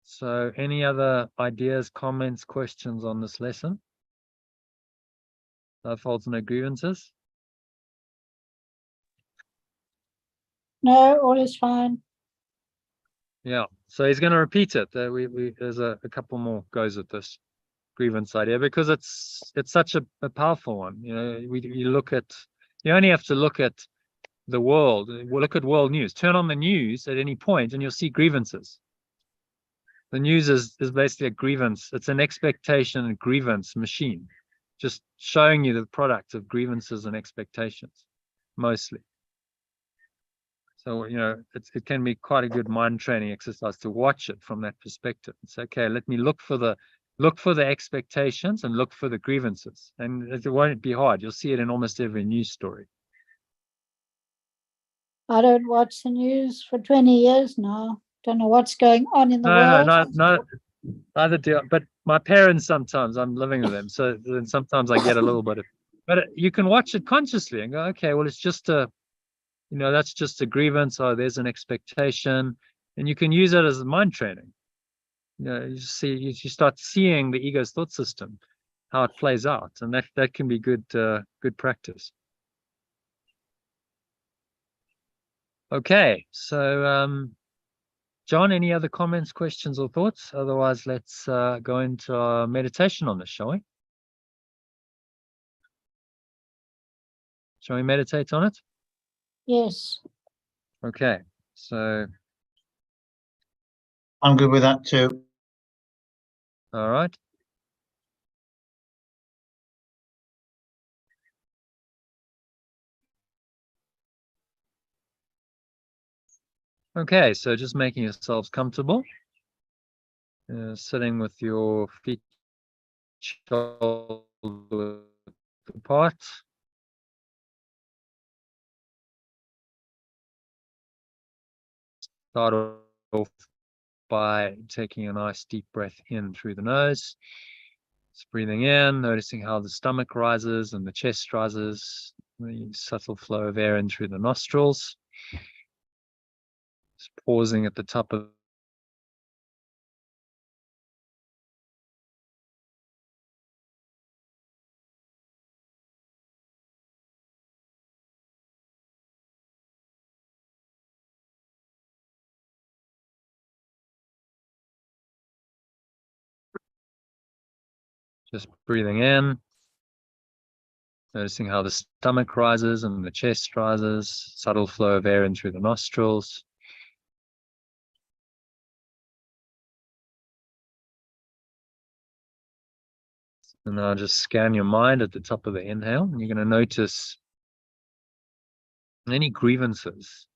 so any other ideas, comments, questions on this lesson? No faults, no grievances? No, all is fine. Yeah, so he's going to repeat it. There's a couple more goes at this grievance idea, because it's such a powerful one. You know, you only have to look at the world. We'll look at world news. Turn on the news at any point, and you'll see grievances. The news is basically a grievance. It's an expectation and grievance machine, just showing you the product of grievances and expectations, mostly. So, you know, it can be quite a good mind training exercise to watch it from that perspective. It's okay, let me look for the expectations and look for the grievances. And it won't be hard. You'll see it in almost every news story. I don't watch the news for 20 years now. Don't know what's going on in the world. No, neither do I. But my parents, sometimes I'm living with them, so then sometimes I get a little bit of, but you can watch it consciously and go, okay, well, it's just that's just a grievance, or there's an expectation, and you can use it as mind training. You know, you start seeing the ego's thought system, how it plays out, and that can be good practice. Okay, so John, any other comments, questions, or thoughts? Otherwise, let's go into our meditation on this, shall we? Shall we meditate on it? Yes. Okay, so I'm good with that too. all right. Okay, so just making yourselves comfortable, sitting with your feet shoulder apart. Start off by taking a nice deep breath in through the nose. Just breathing in, noticing how the stomach rises and the chest rises, the subtle flow of air in through the nostrils. Just pausing at the top of Just breathing in, noticing how the stomach rises and the chest rises, subtle flow of air in through the nostrils. And now just scan your mind at the top of the inhale, and you're going to notice any grievances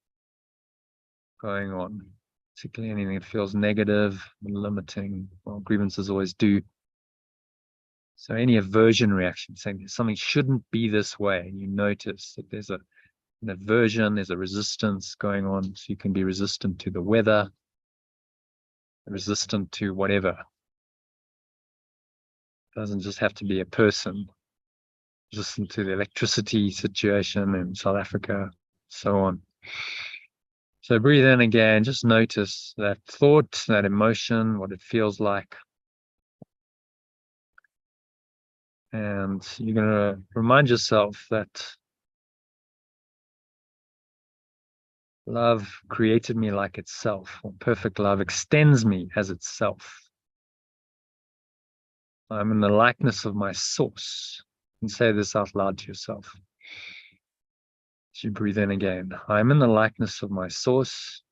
going on, particularly anything that feels negative and limiting. Well, grievances always do. So any aversion reaction, saying something shouldn't be this way, you notice that there's an aversion, there's a resistance going on. So you can be resistant to the weather, resistant to whatever. It doesn't just have to be a person. Resistant to the electricity situation in South Africa, so on. So breathe in again, just notice that thought, that emotion, what it feels like. And you're going to remind yourself that love created me like itself, or perfect love extends me as itself. I'm in the likeness of my source. And say this out loud to yourself. As you breathe in again, I'm in the likeness of my source,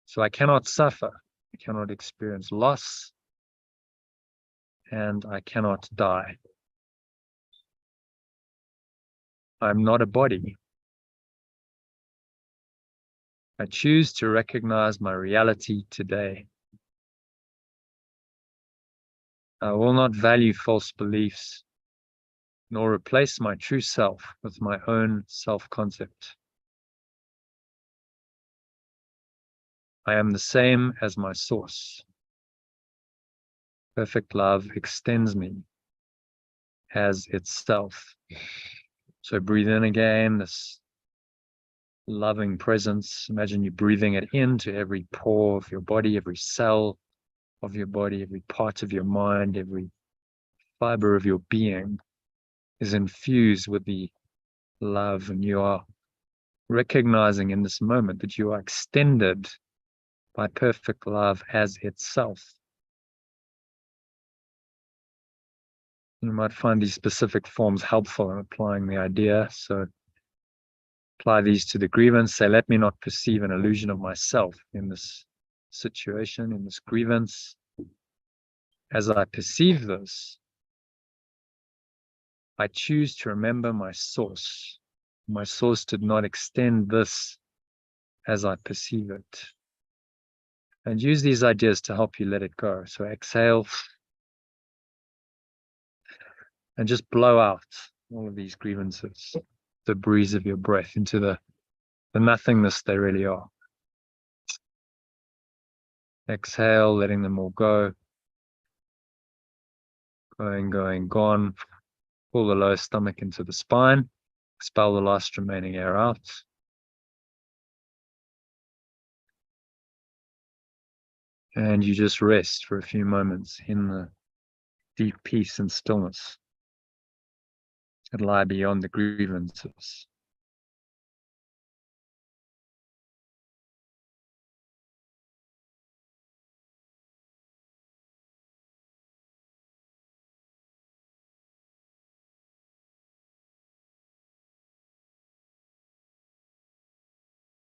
so I cannot suffer, I cannot experience loss, and I cannot die. I'm not a body. I choose to recognize my reality today. I will not value false beliefs, nor replace my true self with my own self-concept. I am the same as my source. Perfect love extends me as itself. So breathe in again, this loving presence. Imagine you breathing it into every pore of your body, every cell of your body, every part of your mind, every fiber of your being is infused with the love, and you are recognizing in this moment that you are extended by perfect love as itself. You might find these specific forms helpful in applying the idea. So apply these to the grievance. Say, let me not perceive an illusion of myself in this situation, in this grievance. As I perceive this, I choose to remember my source. My source did not extend this as I perceive it. And use these ideas to help you let it go. So exhale and just blow out all of these grievances, the breeze of your breath into the nothingness they really are. Exhale, letting them all go. Going, gone. Pull the lower stomach into the spine. Expel the last remaining air out. And you just rest for a few moments in the deep peace and stillness that lie beyond the grievances.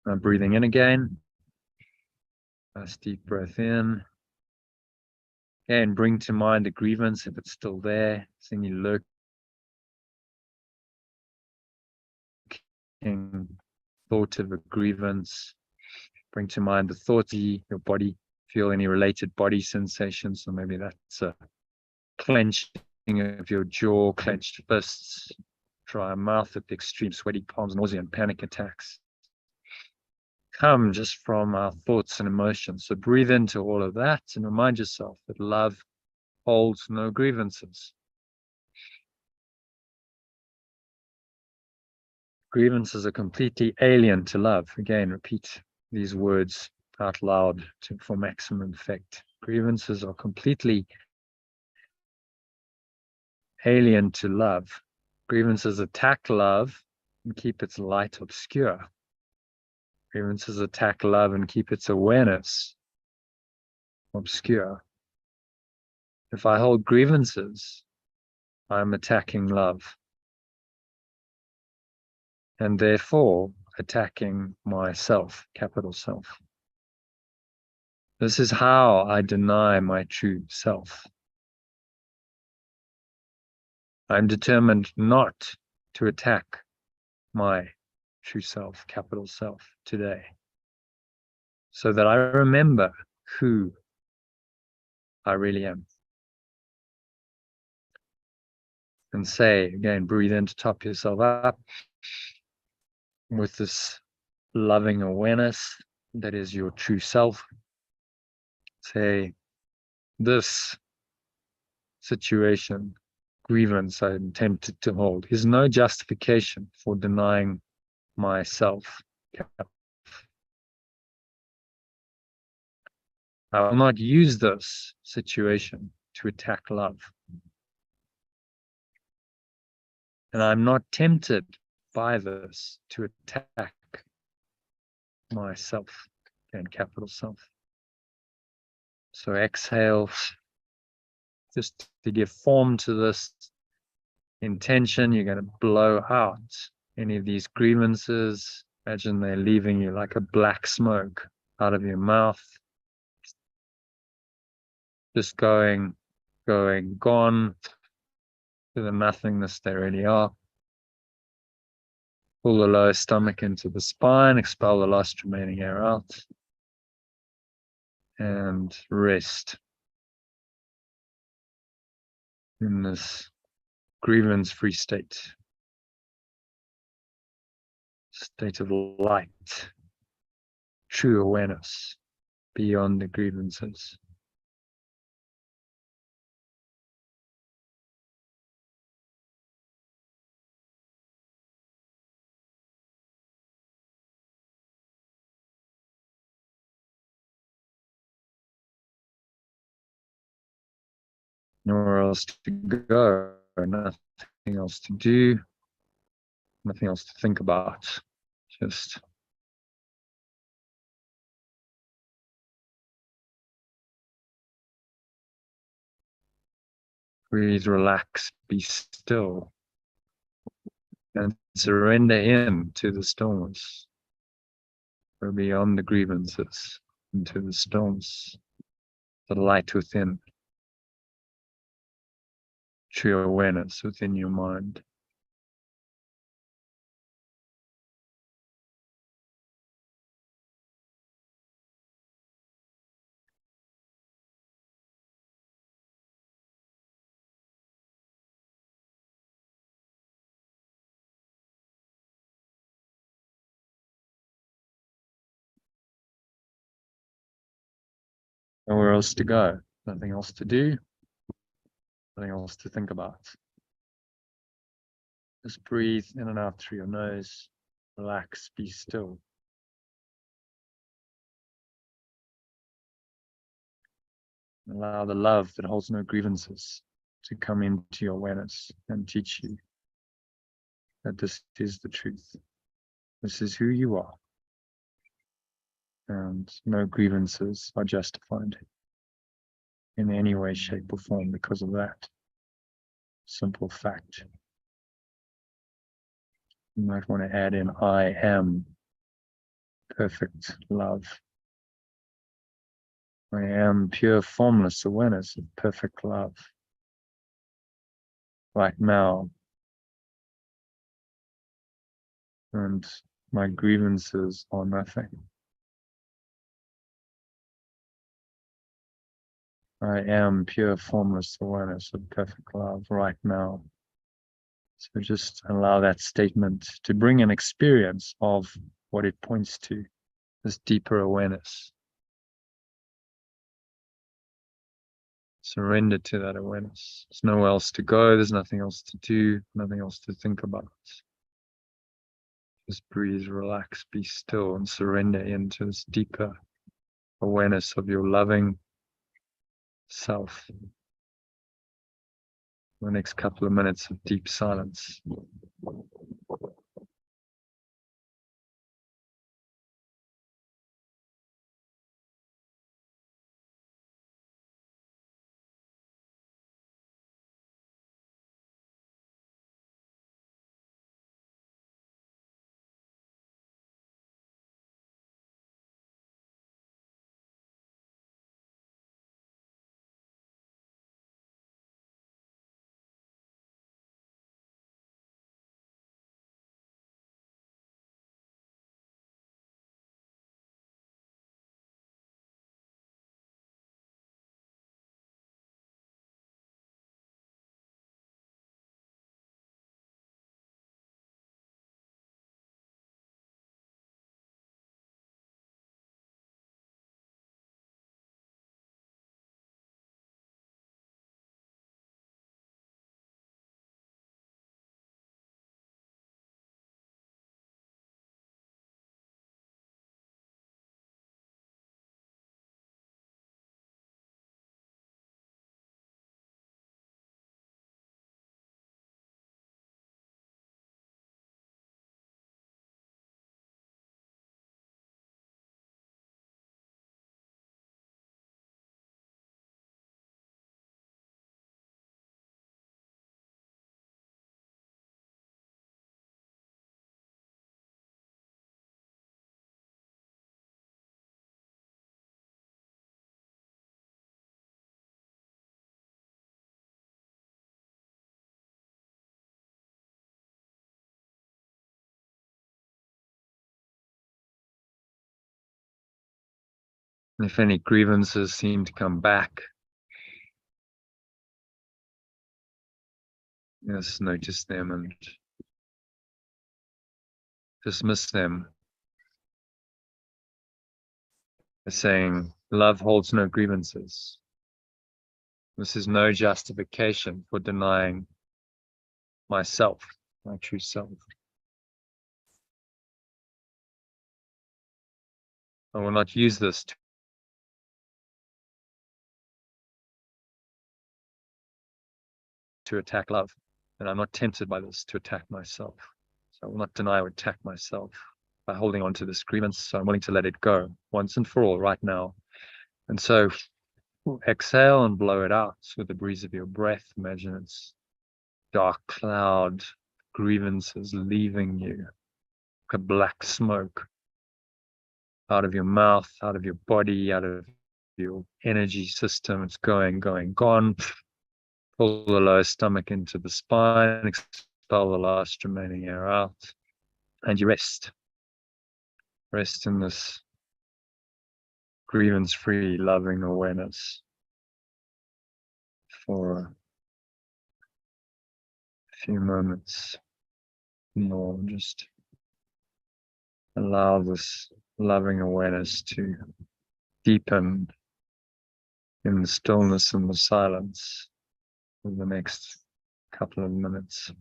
Now breathing in again. Nice deep breath in. Again, bring to mind a grievance if it's still there. Seeing you lurking thought of a grievance. Bring to mind the thought of your body. Feel any related body sensations. So maybe that's a clenching of your jaw, clenched fists, dry mouth at the extreme, sweaty palms, nausea and panic attacks. Come just from our thoughts and emotions. So breathe into all of that and remind yourself that love holds no grievances. Grievances are completely alien to love. Again, repeat these words out loud for maximum effect. Grievances are completely alien to love. Grievances attack love and keep its light obscure. Grievances attack love and keep its awareness obscure. If I hold grievances, I'm attacking love, and therefore attacking myself, capital Self. This is how I deny my true self. I'm determined not to attack my true self, capital Self, today, so that I remember who I really am. And say, again, breathe in to top yourself up with this loving awareness that is your true self. Say, this situation, grievance I'm tempted to hold, is no justification for denying myself. I will not use this situation to attack love. And I'm not tempted by this to attack myself, and capital Self. So exhale, just to give form to this intention. You're going to blow out any of these grievances. Imagine they're leaving you like a black smoke out of your mouth. Just gone to the nothingness they really are. Pull the lower stomach into the spine, expel the last remaining air out, and rest in this grievance-free state of light, true awareness beyond the grievances. Nowhere else to go, nothing else to do, nothing else to think about. Just breathe, relax, be still, and surrender in to the stillness. Go beyond the grievances into the stillness, the light within, true awareness within your mind. Nowhere else to go, nothing else to do, nothing else to think about. Just breathe in and out through your nose, relax, be still. Allow the love that holds no grievances to come into your awareness and teach you that this is the truth. This is who you are. And no grievances are justified in any way, shape, or form because of that simple fact. You might want to add in, I am perfect love. I am pure formless awareness of perfect love. Right now. And my grievances are nothing. I am pure formless awareness of perfect love right now. So just allow that statement to bring an experience of what it points to, this deeper awareness. Surrender to that awareness. There's nowhere else to go, there's nothing else to do, nothing else to think about. Just breathe, relax, be still, and surrender into this deeper awareness of your loving self. The next couple of minutes of deep silence. If any grievances seem to come back, just notice them and dismiss them. Saying, love holds no grievances. This is no justification for denying myself, my true self. I will not use this to attack love, and I'm not tempted by this to attack myself. So I will not deny or attack myself by holding on to this grievance. So I'm willing to let it go once and for all right now. And so exhale and blow it out with the breeze of your breath. Imagine it's dark cloud, grievances leaving you, like a black smoke out of your mouth, out of your body, out of your energy system. It's going, gone. Pull the lower stomach into the spine, expel the last remaining air out, and you rest. Rest in this grievance-free, loving awareness for a few moments more. Just allow this loving awareness to deepen in the stillness and the silence for the next couple of minutes.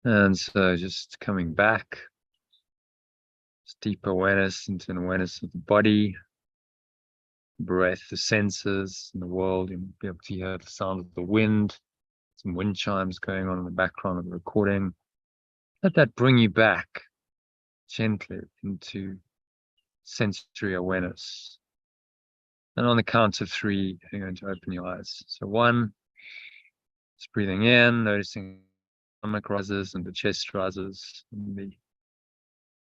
And so just coming back Just deep awareness into an awareness of the body, breath, the senses, and the world. You'll be able to hear the sound of the wind, some wind chimes going on in the background of the recording. Let that bring you back gently into sensory awareness. And on the count of 3, you're going to open your eyes. So 1, just breathing in, noticing the stomach rises and the chest rises, and the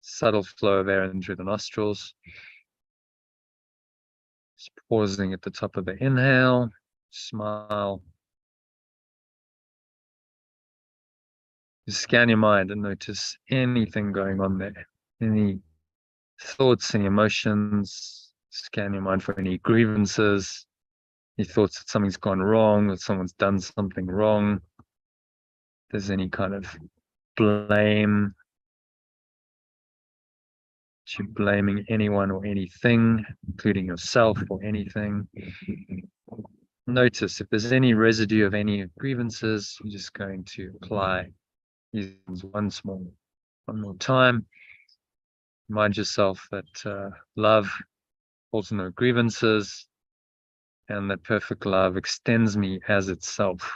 subtle flow of air in through the nostrils. Just pausing at the top of the inhale, smile. Just scan your mind and notice anything going on there, any thoughts, any emotions. Scan your mind for any grievances, any thoughts that something's gone wrong, that someone's done something wrong. If there's any kind of blame, you're blaming anyone or anything, including yourself or anything. Notice if there's any residue of any grievances, you're just going to apply these once more. One more time. Remind yourself that love holds no grievances, and that perfect love extends me as itself,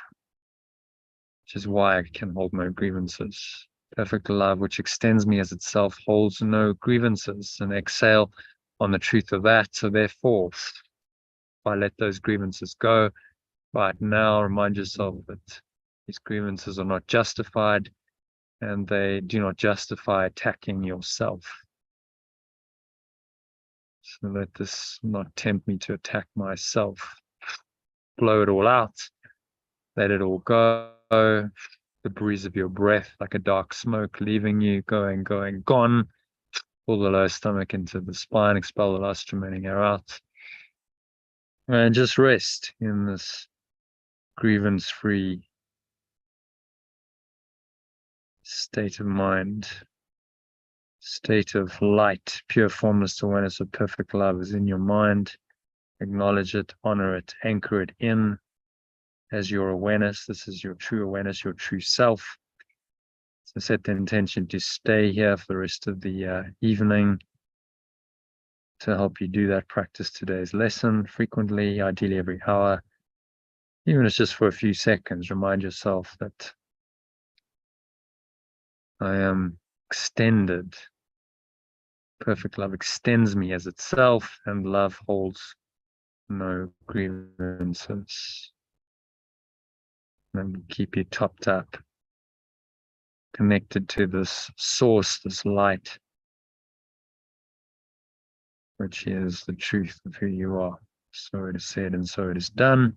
which is why I can hold no grievances. Perfect love, which extends me as itself, holds no grievances. And exhale on the truth of that. So therefore, if I let those grievances go right now, remind yourself that these grievances are not justified, and they do not justify attacking yourself. So let this not tempt me to attack myself. Blow it all out. Let it all go. The breeze of your breath, like a dark smoke, leaving you, going, gone. Pull the lower stomach into the spine, expel the last remaining air out. And just rest in this grievance-free state of mind, state of light, pure formless awareness of perfect love is in your mind. Acknowledge it, honor it, anchor it in as your awareness. This is your true awareness, your true self. So set the intention to stay here for the rest of the evening. To help you do that, practice today's lesson frequently, ideally every hour. Even if it's just for a few seconds, remind yourself that I am extended. Perfect love extends me as itself, and love holds no grievances. And keep you topped up, connected to this source, this light, which is the truth of who you are. So it is said and so it is done.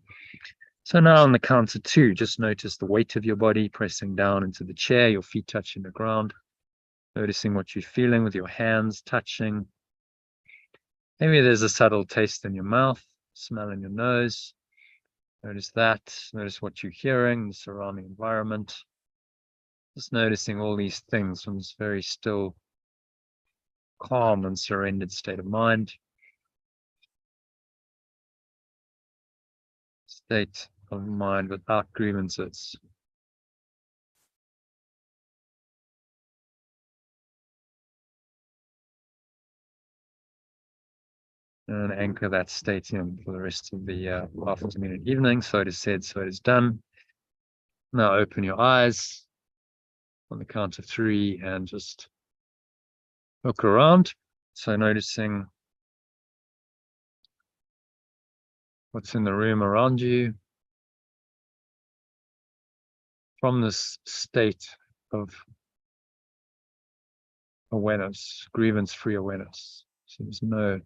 So now on the count of 2, just notice the weight of your body pressing down into the chair, your feet touching the ground, noticing what you're feeling with your hands touching. Maybe there's a subtle taste in your mouth, smell in your nose. Notice that. Notice what you're hearing, the surrounding environment. Just noticing all these things from this very still, calm and surrendered state of mind. State of mind without grievances. And anchor that state in for the rest of the afternoon and evening. So it is said, so it is done. Now open your eyes on the count of 3 and just look around. So noticing what's in the room around you. From this state of awareness, grievance-free awareness. So there's no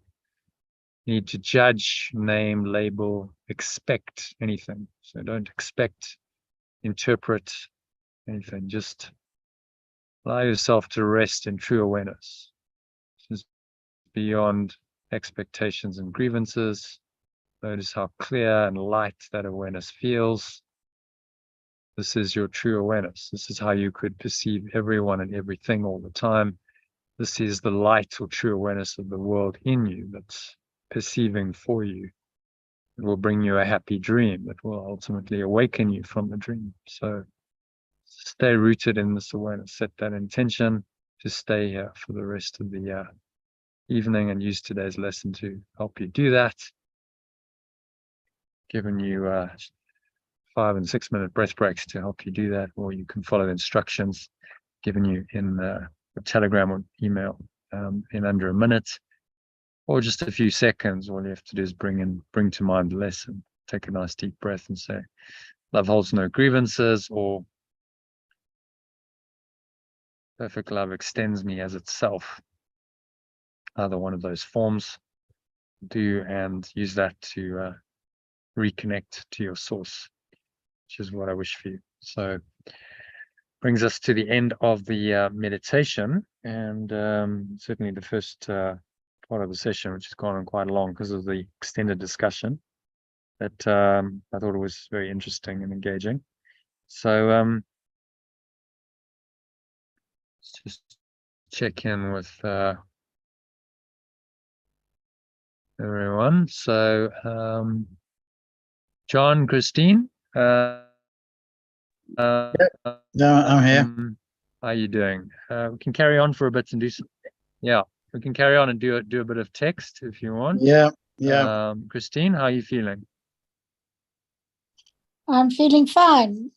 need to judge, name, label, expect anything. So don't expect, interpret anything. Just allow yourself to rest in true awareness. Just beyond expectations and grievances. Notice how clear and light that awareness feels. This is your true awareness. This is how you could perceive everyone and everything all the time. This is the light or true awareness of the world in you that's perceiving for you. It will bring you a happy dream that will ultimately awaken you from the dream. So stay rooted in this awareness. Set that intention to stay here for the rest of the evening and use today's lesson to help you do that. Given you 5 and 6 minute breath breaks to help you do that, or you can follow the instructions given you in the Telegram or email in under a minute, or just a few seconds. All you have to do is bring to mind the lesson, take a nice deep breath and say, love holds no grievances, or perfect love extends me as itself. Either one of those forms. Do and use that to reconnect to your source, which is what I wish for you. So brings us to the end of the meditation, and certainly the first part of the session, which has gone on quite long because of the extended discussion. That I thought it was very interesting and engaging. So let's just check in with everyone. So John, Christine, No, I'm here. how are you doing? We can carry on for a bit and do some. Yeah, we can carry on and do a bit of text if you want. Yeah. Christine, how are you feeling? I'm feeling fine.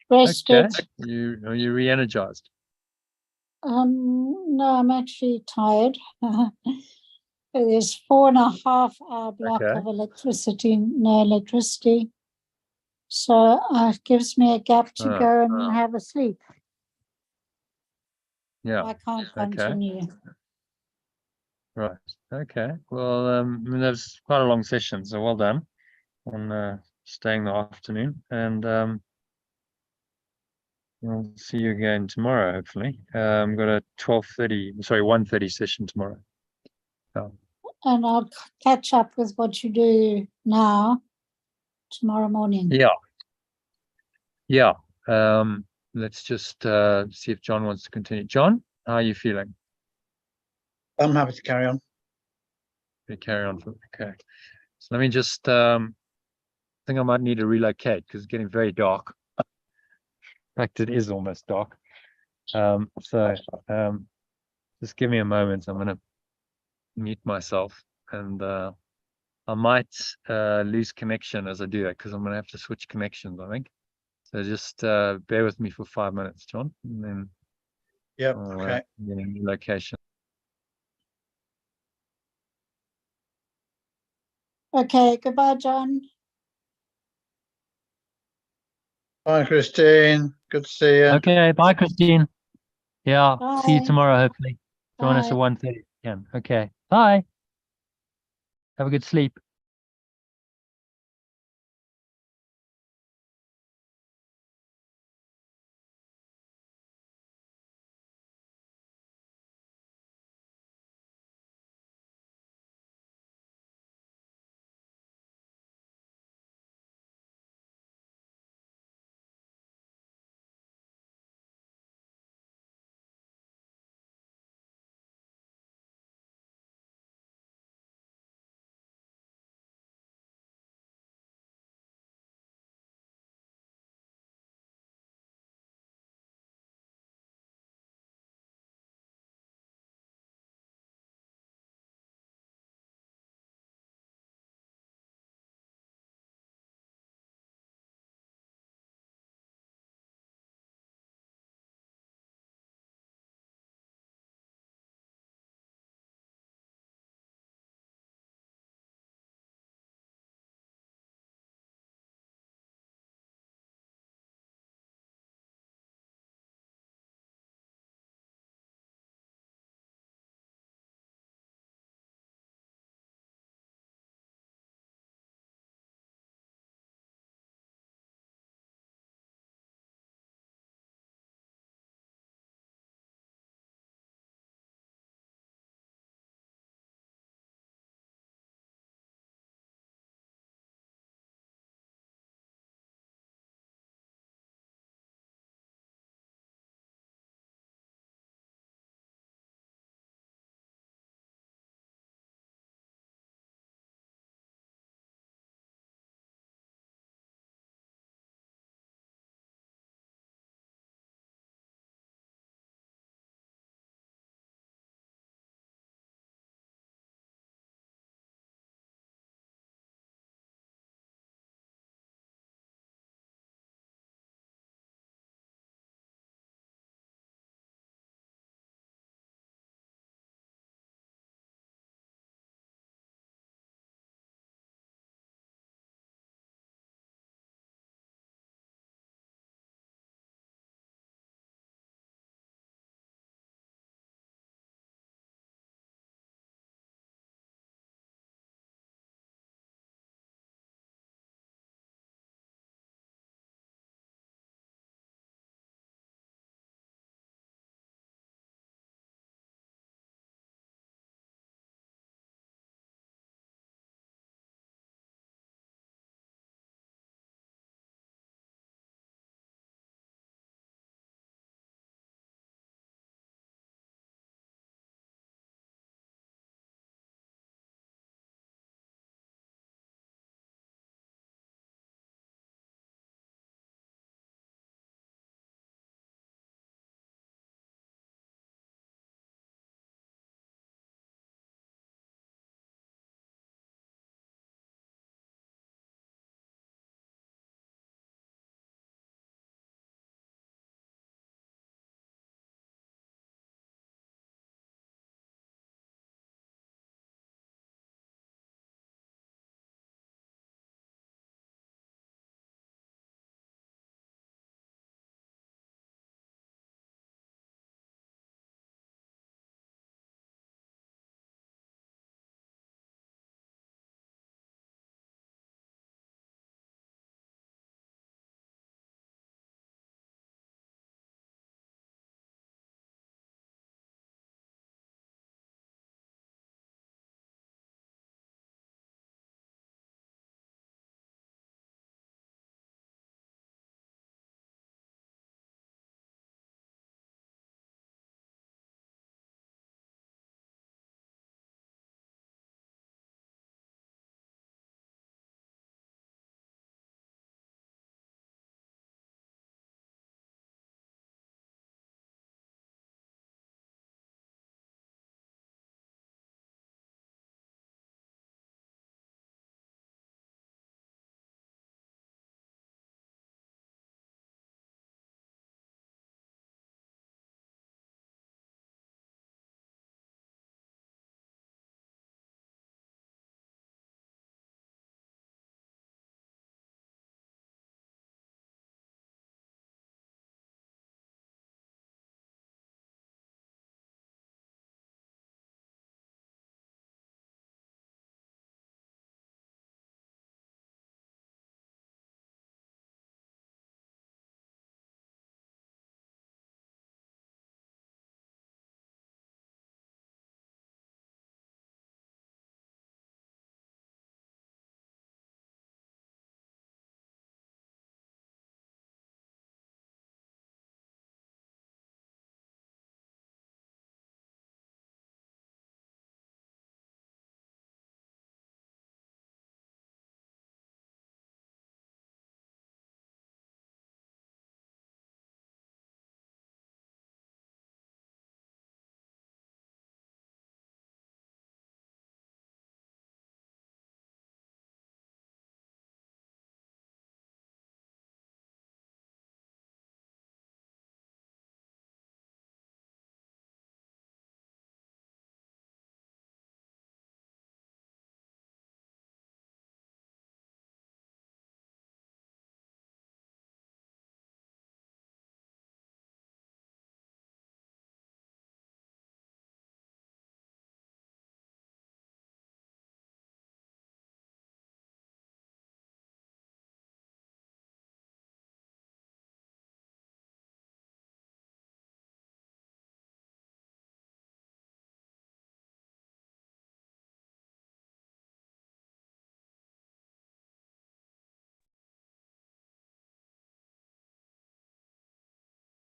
Rested. Okay. Are you re-energized? No, I'm actually tired. There's 4.5 hour block Okay. of electricity, no electricity. So it gives me a gap to go and have a sleep. Yeah. I can't Okay. continue. Right. Okay. Well, I mean, that was quite a long session, so well done on staying the afternoon, and we'll see you again tomorrow, hopefully. I've got a 1:30 session tomorrow. Oh. And I'll catch up with what you do now tomorrow morning. Yeah. Let's just see if John wants to continue. John, how are you feeling? I'm happy to carry on. We carry on. Okay. So let me just I think I might need to relocate because it's getting very dark. In fact, it is almost dark. So just give me a moment. I'm gonna mute myself, and I might lose connection as I do that because I'm gonna have to switch connections, I think. So just bear with me for 5 minutes, John, and then Yep. I'll Okay. get a new location. Okay, goodbye, John. Bye, Christine. Good to see you. Okay, bye, Christine. Yeah, see you Bye. tomorrow, hopefully. Join us Bye. at 1:30 again. Okay, bye. Have a good sleep.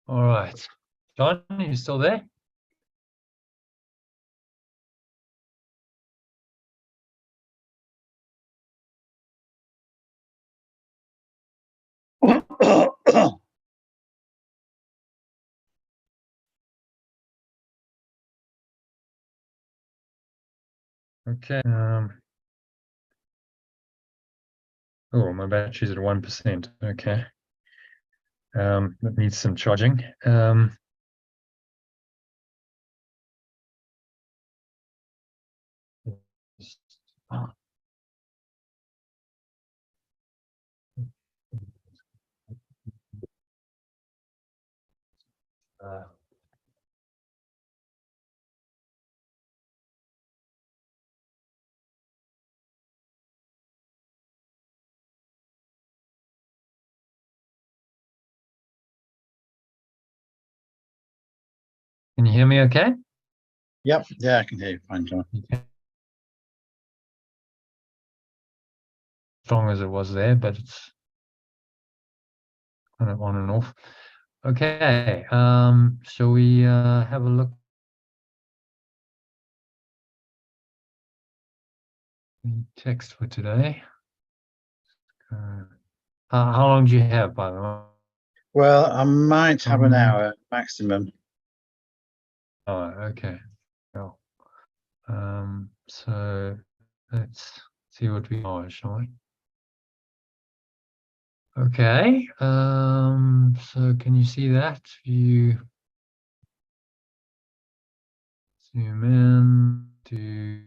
All right. John, are you still there? Okay. Oh, my battery's at 1%. Okay. That needs some charging. Can you hear me okay? Yep. Yeah, I can hear you fine, John. Okay. Strong as it was there, but it's kind of on and off. Okay. Shall we have a look? The text for today. How long do you have, by the way? Well, I might have an hour maximum. Oh, okay. Well, so let's see what we are, shall we? Okay. So can you see that? You zoom in to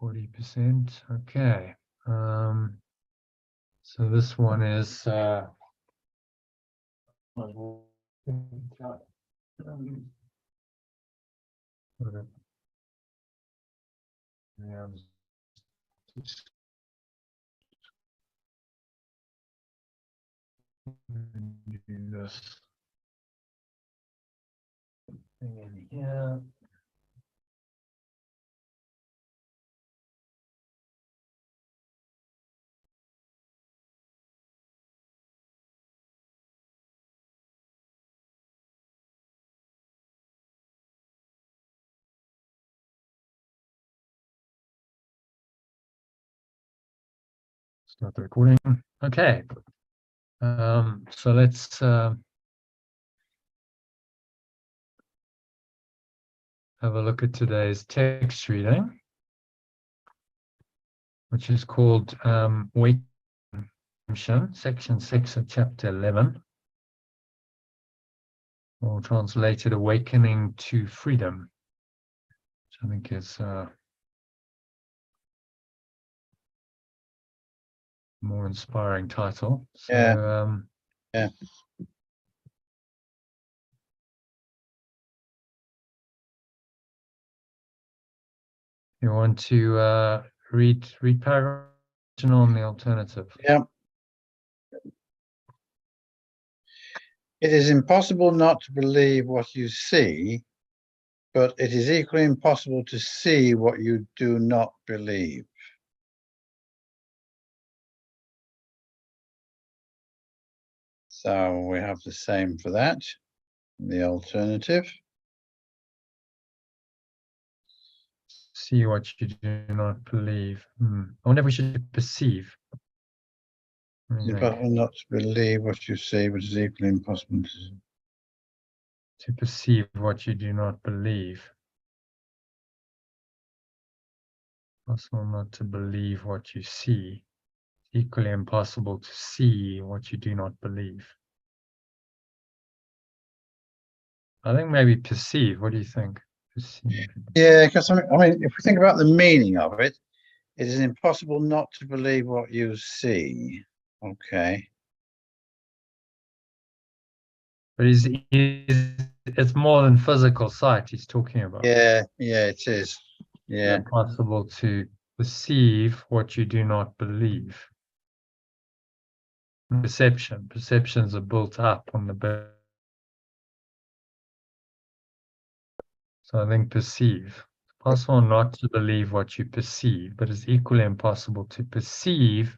40%. Okay. So this one is do this thing in here. Start the recording. Okay. So let's have a look at today's text reading, which is called Awaken, section 6 of chapter 11, or translated Awakening to Freedom, which I think is more inspiring title. So, Yeah. You want to read paragraph on the alternative? Yeah. It is impossible not to believe what you see, but it is equally impossible to see what you do not believe. So we have the same for that, the alternative. See what you do not believe. I wonder if we should perceive. What do you think? Impossible not to believe what you see, but it's equally impossible To perceive what you do not believe. Possible not to believe what you see. Equally impossible to see what you do not believe. I think maybe perceive. What do you think? Perceive. Yeah, because I mean, if we think about the meaning of it, it is impossible not to believe what you see. Okay. But it's more than physical sight he's talking about. Yeah, it is. Yeah. It's impossible to perceive what you do not believe. Perceptions are built up on the basis. So I think perceive. It's possible not to believe what you perceive, but it's equally impossible to perceive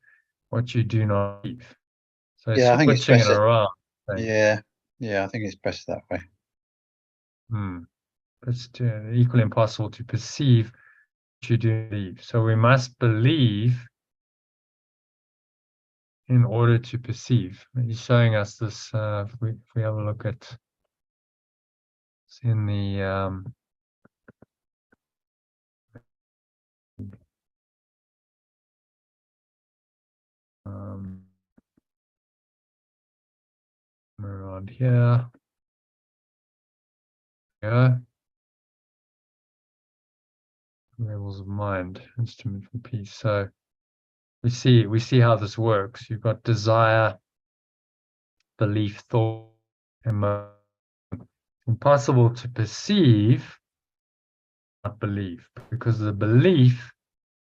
what you do not believe. So Yeah, I think it's switching it better. around. Saying, Yeah, I think it's better that way. It's equally impossible to perceive what you do believe. So we must believe in order to perceive. He's showing us this. If we have a look at it's in the around here. Yeah. Levels of mind, instrument for peace. So we see how this works. You've got desire, belief, thought, emotion. Impossible to perceive, not believe, because the belief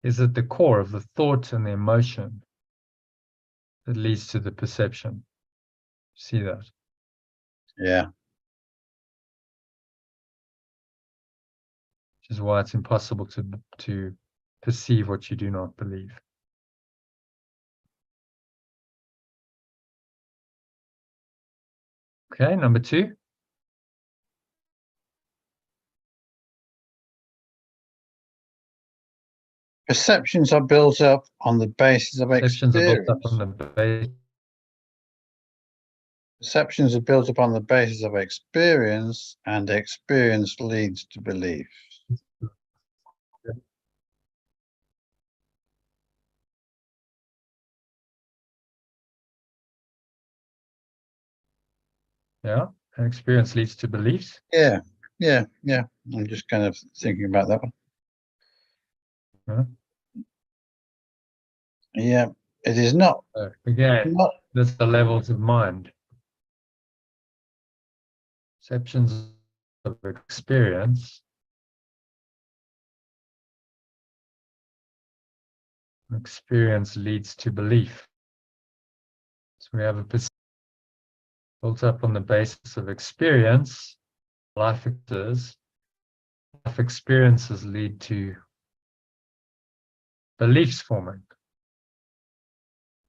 is at the core of the thought and the emotion that leads to the perception. See that? Yeah. Which is why it's impossible to perceive what you do not believe. Okay, number 2. Perceptions are built up on the basis of Perceptions are built up experience. on the basis. Perceptions are built upon the basis of experience, and experience leads to belief. Yeah, and experience leads to beliefs. Yeah. I'm just kind of thinking about that one. Yeah. Yeah, it is not. So again, that's the levels of mind. Perceptions of experience. Experience leads to belief. So we have a perception built up on the basis of experience. Life experiences lead to beliefs forming.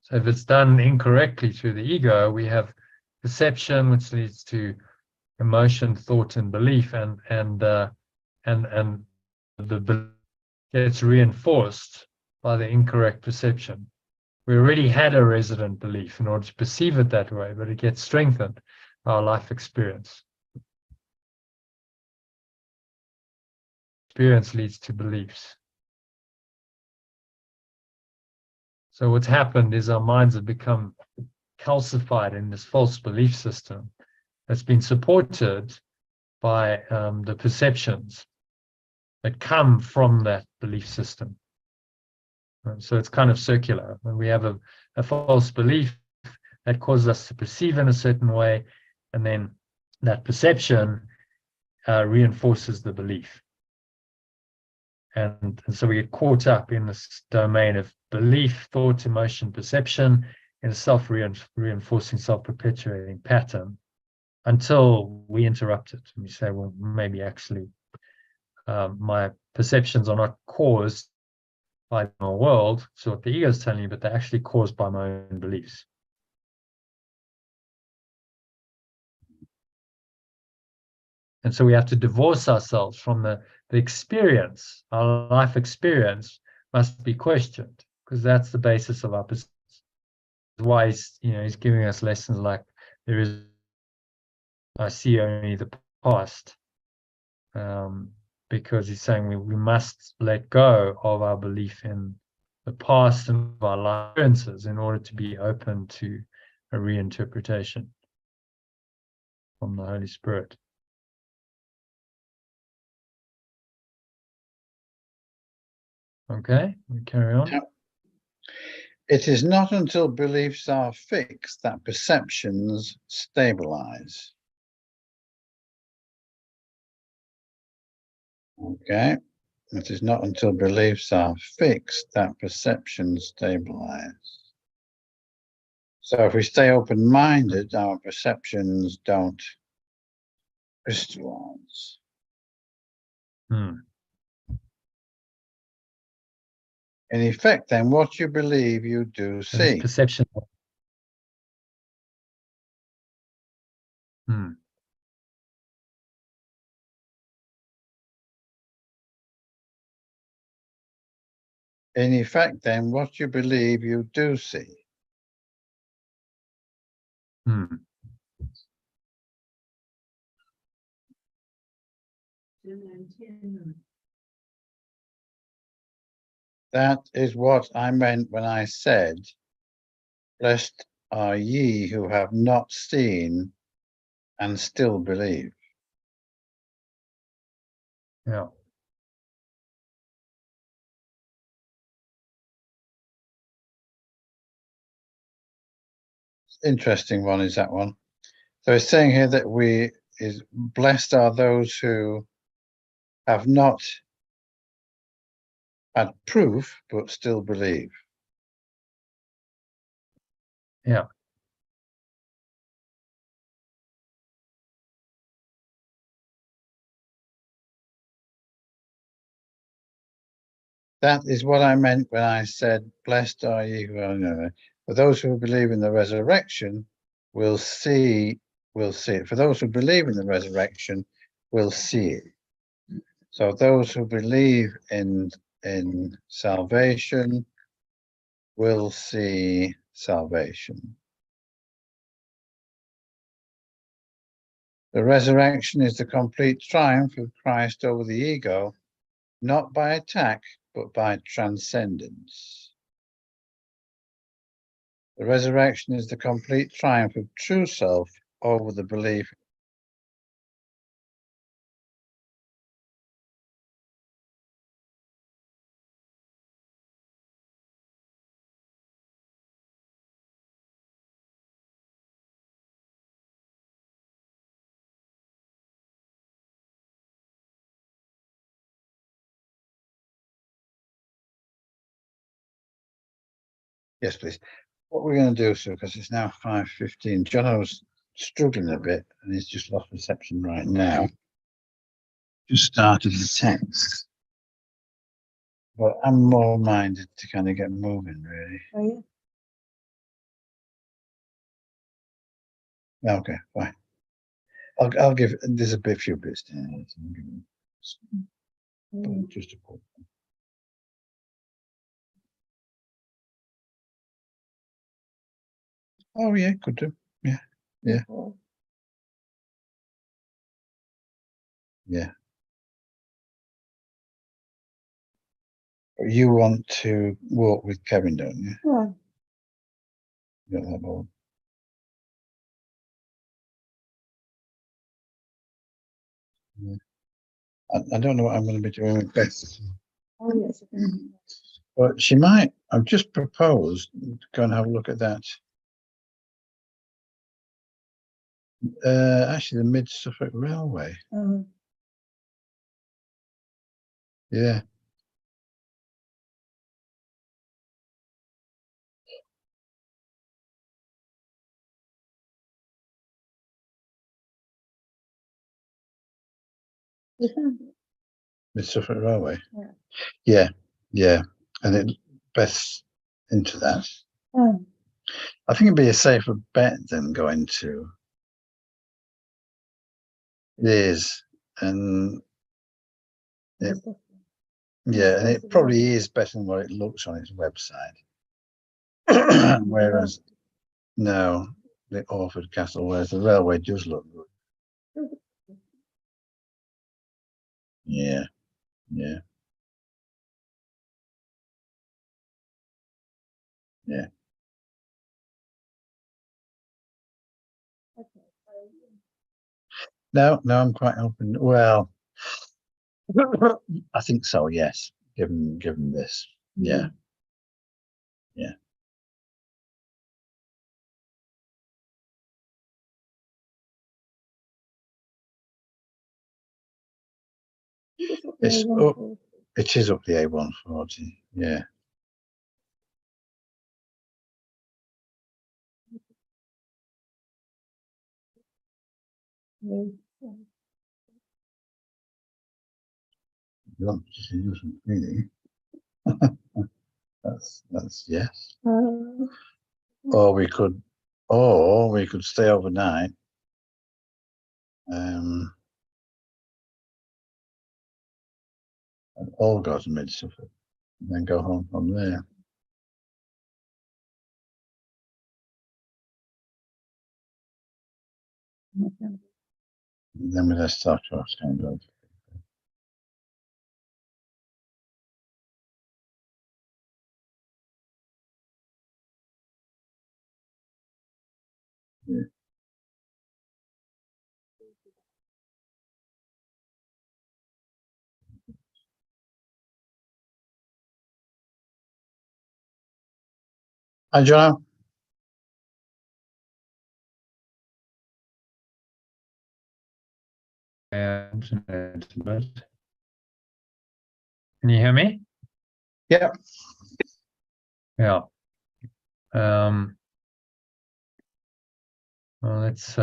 So if it's done incorrectly through the ego, we have perception, which leads to emotion, thought, and belief, and the belief gets reinforced by the incorrect perception. We already had a resident belief in order to perceive it that way, but it gets strengthened by our life experience. Experience leads to beliefs. So what's happened is our minds have become calcified in this false belief system that's been supported by the perceptions that come from that belief system. So it's kind of circular. When we have a false belief that causes us to perceive in a certain way, and then that perception reinforces the belief. And so we get caught up in this domain of belief, thought, emotion, perception, in a self-reinforcing, self-perpetuating pattern until we interrupt it. And we say, well, maybe actually my perceptions are not caused by my world, so what the ego is telling you, but they're actually caused by my own beliefs. And so we have to divorce ourselves from the experience. Our life experience must be questioned, because that's the basis of our perception. Why he's giving us lessons like I see only the past, because he's saying we must let go of our belief in the past and of our life experiences in order to be open to a reinterpretation from the Holy Spirit. Okay, we carry on. It is not until beliefs are fixed that perceptions stabilize. Okay. It is not until beliefs are fixed that perceptions stabilize. So if we stay open-minded, our perceptions don't crystallize. In effect, then, what you believe you do So this see. perception. Hmm. In effect, then, what you believe you do see. Hmm. That is what I meant when I said, blessed are ye who have not seen and still believe. Yeah. Interesting one is that one. So it's saying here that blessed are those who have not had proof but still believe. Yeah. That is what I meant when I said, blessed are ye who are, no, for those who believe in the resurrection will see it. For those who believe in the resurrection will see it. So those who believe in salvation will see salvation. The resurrection is the complete triumph of Christ over the ego, not by attack, but by transcendence. The resurrection is the complete triumph of true self over the belief. Yes, please. What we're going to do, sir, because it's now 5:15. Jono's struggling a bit and he's just lost reception right now. Just started the text. But I'm more minded to kind of get moving, really. Oh, yeah. Okay, fine. I'll give. There's a few bits there. Just a quick. Oh yeah, could do. Yeah, yeah, yeah. You want to walk with Kevin, don't you? Yeah. You got that all. Yeah. I don't know what I'm going to be doing with Beth. Oh, yes. But she might. I've just proposed to go and have a look at that. Actually, the Mid Suffolk Railway. Yeah. Mid Suffolk Railway. Yeah. Yeah, yeah. And it Beth's into that. I think it'd be a safer bet than going to. It is, and it, yeah, and it probably is better than what it looks on its website. Whereas, no, the Orford Castle, whereas the railway does look good. Yeah, yeah, yeah. No, I'm quite open. Well, I think so. Yes, given this. Yeah, yeah. It's up. It is up the A140. Yeah. You want to see this, really? That's yes. Uh, Or we could stay overnight. And all go to Mid-Suffolk and then go home from there. And then with a start off kind of. Yeah. Hi, John. Internet a bit. Can you hear me? Yeah. Yeah. Well, let's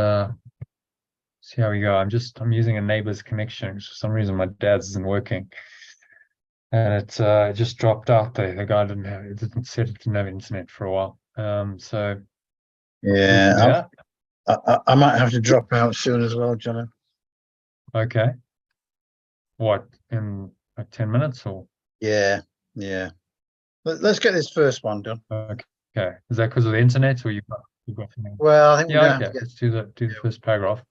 see how we go. I'm using a neighbor's connection. For some reason, my dad's isn't working, and it just dropped out there. The guy didn't have internet for a while. So Yeah. I might have to drop out soon as well, John. okay. What, in like 10 minutes or? Yeah. Let's get this first one done. Okay. Is that because of the internet or you've got something? Well, I think we're Yeah, gonna okay. Let's do the first paragraph.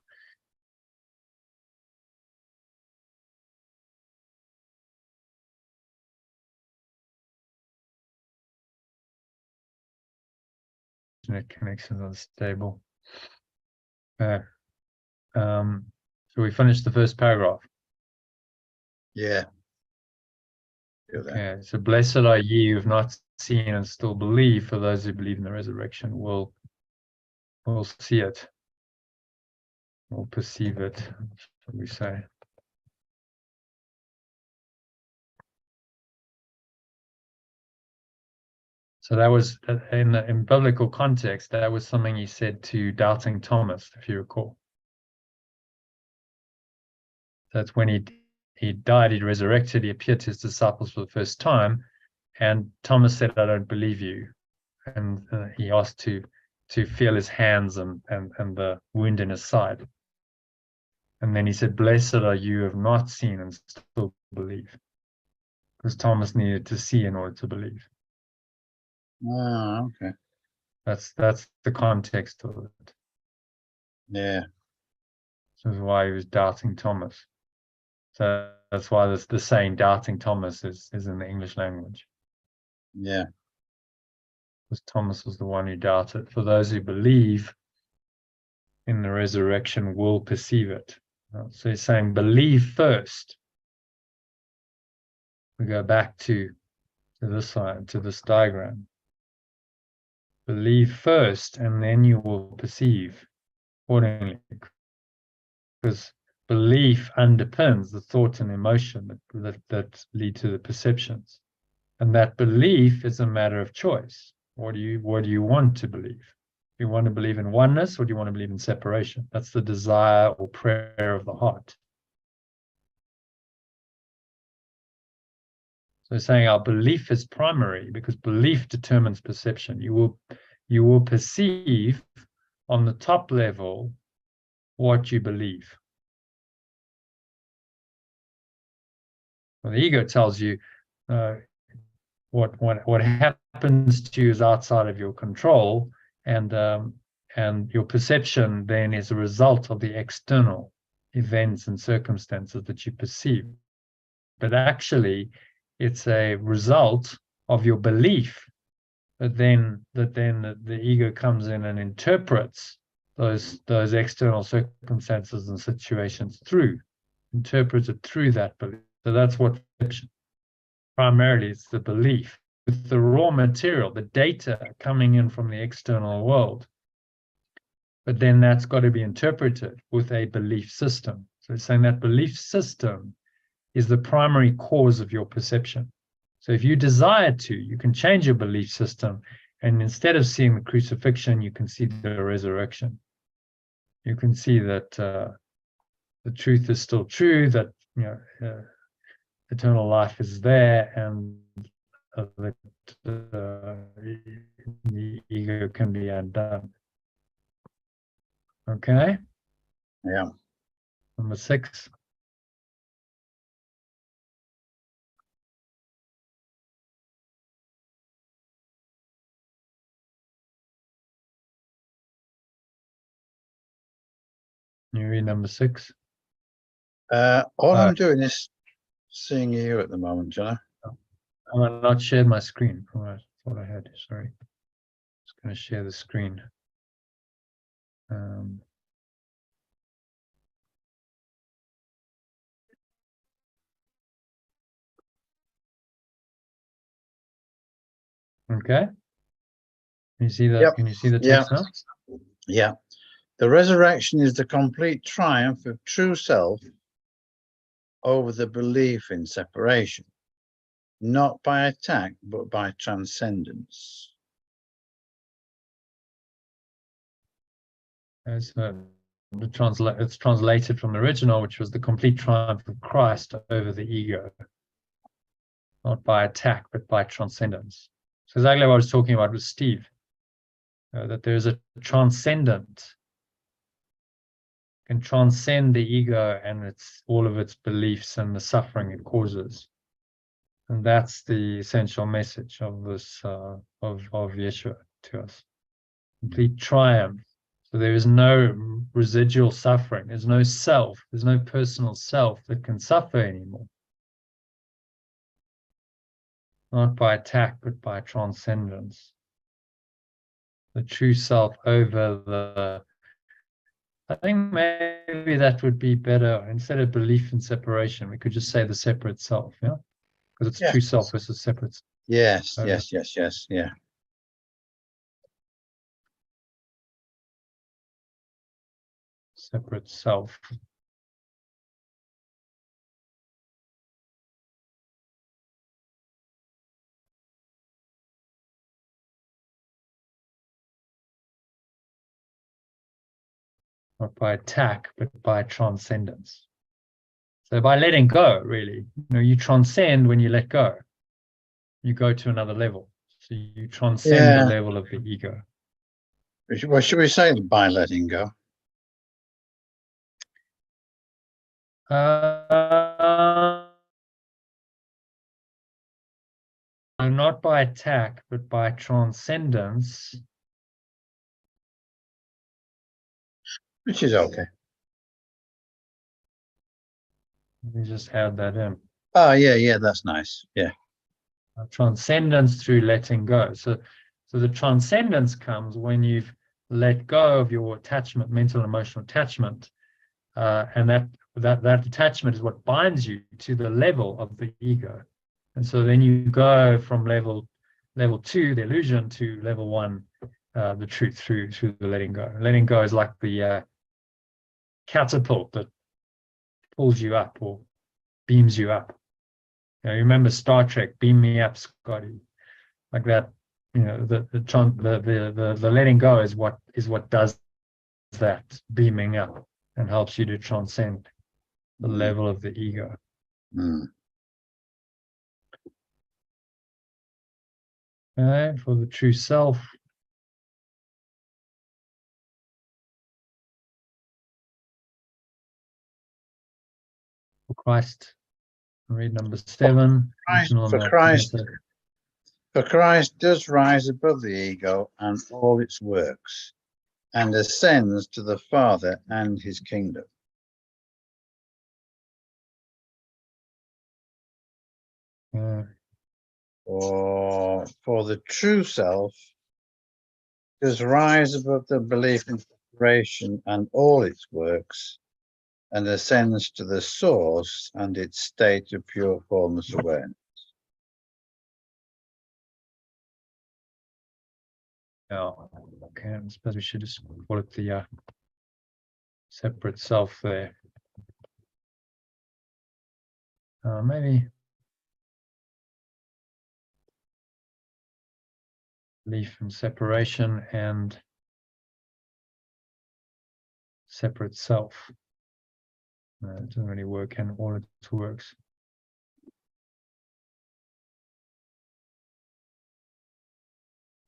Internet connections unstable. Okay. So we finished the first paragraph. Yeah. Do that. Okay. So blessed are ye who have not seen and still believe. For those who believe in the resurrection will see it, will perceive it, shall we say. So that was in biblical context, that was something he said to doubting Thomas, if you recall. That's when he died, he resurrected, he appeared to his disciples for the first time, and Thomas said, I don't believe you. And he asked to feel his hands and the wound in his side. And then he said, blessed are you who have not seen and still believe. Because Thomas needed to see in order to believe. Oh, okay. That's the context of it. Yeah. This is why he was doubting Thomas. So that's why the saying doubting Thomas is in the English language. Yeah. Because Thomas was the one who doubted. For those who believe in the resurrection will perceive it. So he's saying believe first. We go back to this side, to this diagram. Believe first, and then you will perceive accordingly. Because belief underpins the thought and emotion that lead to the perceptions. And that belief is a matter of choice. What do you want to believe? Do you want to believe in oneness, or do you want to believe in separation? That's the desire or prayer of the heart. So saying our belief is primary because belief determines perception. You will perceive on the top level what you believe. Well, the ego tells you what happens to you is outside of your control, and your perception then is a result of the external events and circumstances that you perceive. But actually, it's a result of your belief that then the ego comes in and interprets those external circumstances and situations interprets it through that belief. So that's what perception. Primarily, it's the belief with the raw material, the data coming in from the external world. But then that's got to be interpreted with a belief system. So it's saying that belief system is the primary cause of your perception. So if you desire to, you can change your belief system, and instead of seeing the crucifixion, you can see the resurrection. You can see that the truth is still true, that eternal life is there, and that the ego can be undone. Okay, Yeah. number 6. You read number 6. All I'm doing is seeing you at the moment, John. I might not shared my screen. Oh, I thought I had. Sorry. Just going to share the screen. Okay. Can you see that? Yep. Can you see the Yeah. text now? Yeah. The resurrection is the complete triumph of true self over the belief in separation, not by attack, but by transcendence. So it's translated from the original, which was the complete triumph of Christ over the ego, not by attack, but by transcendence. So exactly what I was talking about with Steve, that there's a transcendent, can transcend the ego and all of its beliefs and the suffering it causes. And that's the essential message of this of Yeshua to us. Complete triumph. So there is no residual suffering. There's no self. There's no personal self that can suffer anymore. Not by attack, but by transcendence. The true self over the. I think maybe that would be better. Instead of belief in separation, we could just say the separate self, yeah? Because it's true self versus separate self. Yes, yes, yeah. Separate self. Not by attack, but by transcendence. So by letting go, really, you transcend when you let go. You go to another level. So you transcend the level of the ego. What should we say by letting go? Not by attack, but by transcendence. Which is okay. Let me just add that in. Oh, yeah, that's nice. Yeah. Transcendence through letting go. So the transcendence comes when you've let go of your attachment, mental and emotional attachment, and that attachment is what binds you to the level of the ego. And so then you go from level 2, the illusion, to level 1, the truth, through the letting go. Letting go is like the catapult that pulls you up or beams you up. You remember Star Trek, beam me up, Scotty. Like that, the letting go is what does that beaming up and helps you to transcend the level of the ego. Okay, for the true self. For Christ, read number 7. For Christ does rise above the ego and all its works, and ascends to the Father and his kingdom. Or for the true self does rise above the belief in separation and all its works, and ascends to the source and its state of pure formless awareness. Okay, I suppose we should just call it the separate self there. Maybe belief in separation and separate self. It doesn't really work, and all its works.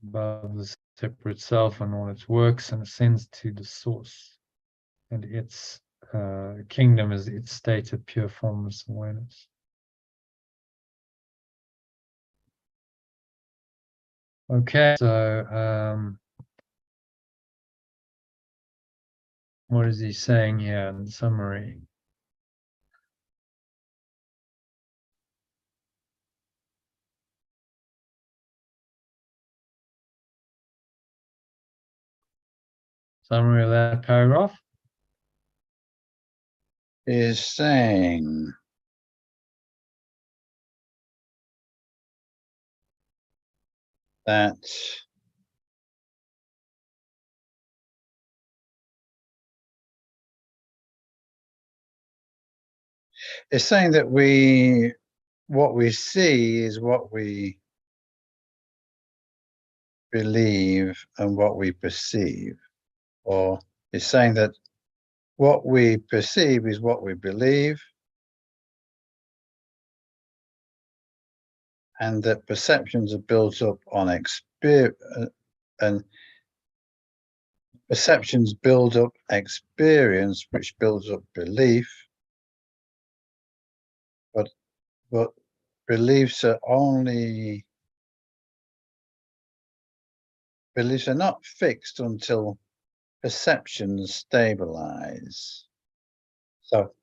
above the separate self and all its works, and ascends to the source. And its kingdom is its state of pure formless awareness. Okay, so what is he saying here in summary? Summary of that paragraph? Is saying that it's saying that what we see is what we believe and what we perceive, or it's saying that what we perceive is what we believe, and that perceptions are built up on experience, and perceptions build up experience, which builds up belief, but beliefs are not fixed until perceptions stabilize. So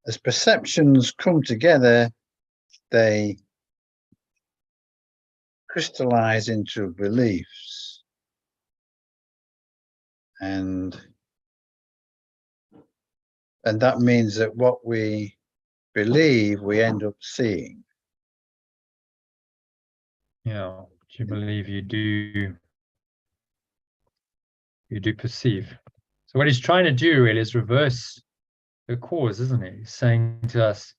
as perceptions come together, they crystallize into beliefs, and that means that what we believe we end up seeing. Yeah, what you believe you do perceive. So what he's trying to do really is reverse the cause, isn't he? He's saying to us,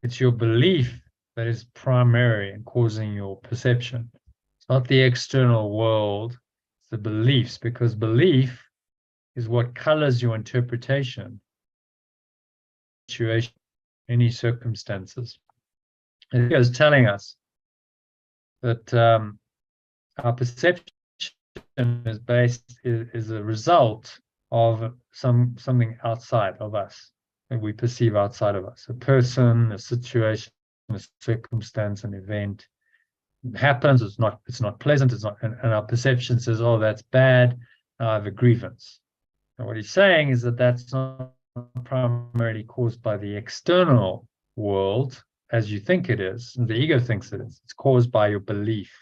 it's your belief that is primary in causing your perception. It's not the external world, it's the beliefs, because belief is what colors your interpretation, situation, any circumstances. And he is telling us that our perception is a result of something outside of us that we perceive outside of us. A person, a situation, a circumstance, an event. It happens, it's not pleasant, and our perception says, oh, that's bad, I have a grievance. And what he's saying is that that's not primarily caused by the external world as you think it is, and the ego thinks it is. It's caused by your belief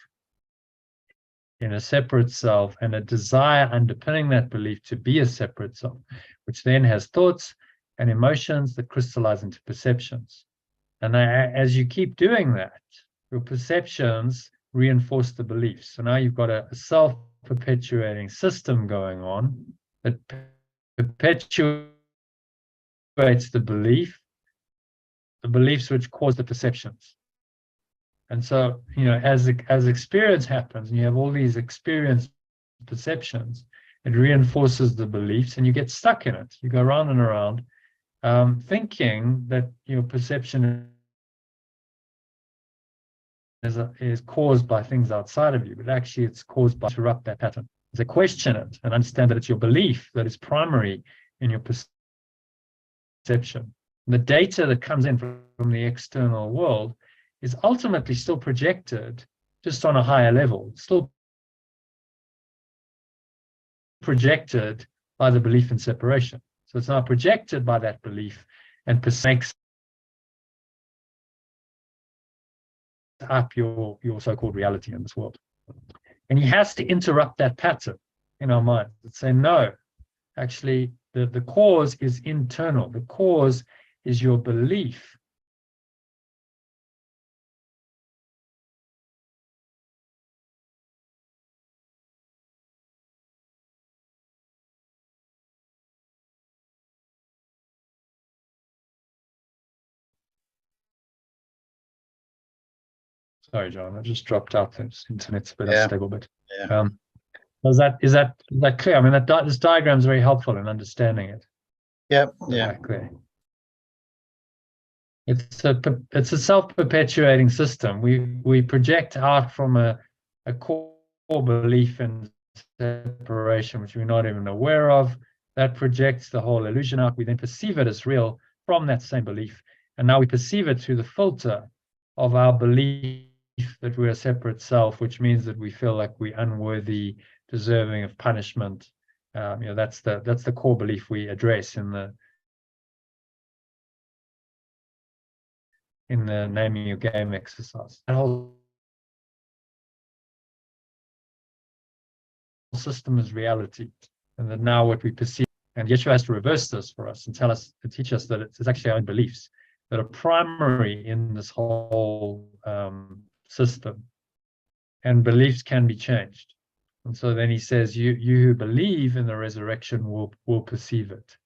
in a separate self and a desire underpinning that belief to be a separate self, which then has thoughts and emotions that crystallize into perceptions. And as you keep doing that, your perceptions reinforce the beliefs. So now you've got a self-perpetuating system going on that perpetuates the beliefs which cause the perceptions. And so, as experience happens, and you have all these experience perceptions, it reinforces the beliefs, and you get stuck in it. You go around and around, thinking that your perception is caused by things outside of you, but actually it's caused by interrupt that pattern. So question it and understand that it's your belief that is primary in your perception. And the data that comes in from the external world is ultimately still projected just on a higher level, still projected by the belief in separation. So it's now projected by that belief and makes up your so-called reality in this world. And he has to interrupt that pattern in our mind and say, no, actually, the cause is internal. The cause is your belief. Sorry, John, I just dropped out. This internet's a bit unstable, but Yeah. is that clear? I mean, this diagram is very helpful in understanding it. Yep. Exactly. It's a self-perpetuating system. We project out from a cause belief in separation, which we're not even aware of, that projects the whole illusion out. We then perceive it as real from that same belief. And now we perceive it through the filter of our belief that we're a separate self, which means that we feel like we're unworthy, deserving of punishment. That's the core belief we address in the naming your game exercise. That whole system is reality, and that now what we perceive, and Yeshua has to reverse this for us and teach us that it's actually our own beliefs that are primary in this whole system, and beliefs can be changed. And so then he says, you who believe in the resurrection will perceive it.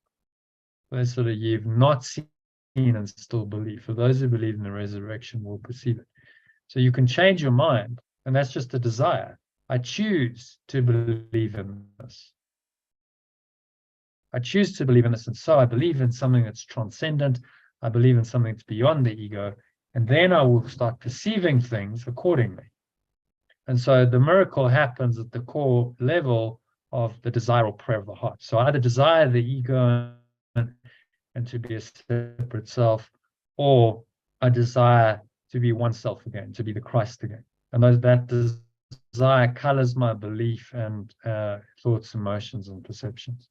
That's sort of, you've not seen and still believe. For those who believe in the resurrection will perceive it. So you can change your mind, and that's just a desire. I choose to believe in this. I choose to believe in this, and so I believe in something that's transcendent. I believe in something that's beyond the ego, and then I will start perceiving things accordingly. And so the miracle happens at the core level of the desire or prayer of the heart. So I either desire the ego and to be a separate self, or I desire to be oneself again, to be the Christ again. And that desire colors my belief and thoughts, emotions, and perceptions.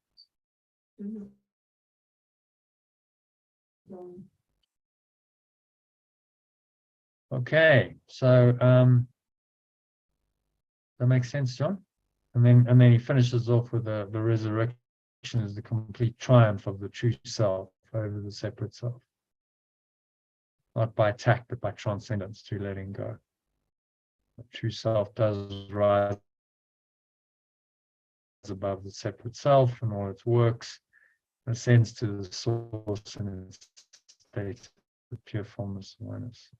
Okay, so that makes sense, John? And then he finishes off with the resurrection is the complete triumph of the true self over the separate self. Not by attack, but by transcendence, through letting go. The true self does rise above the separate self and all its works, ascends to the source in its state of pure formless awareness.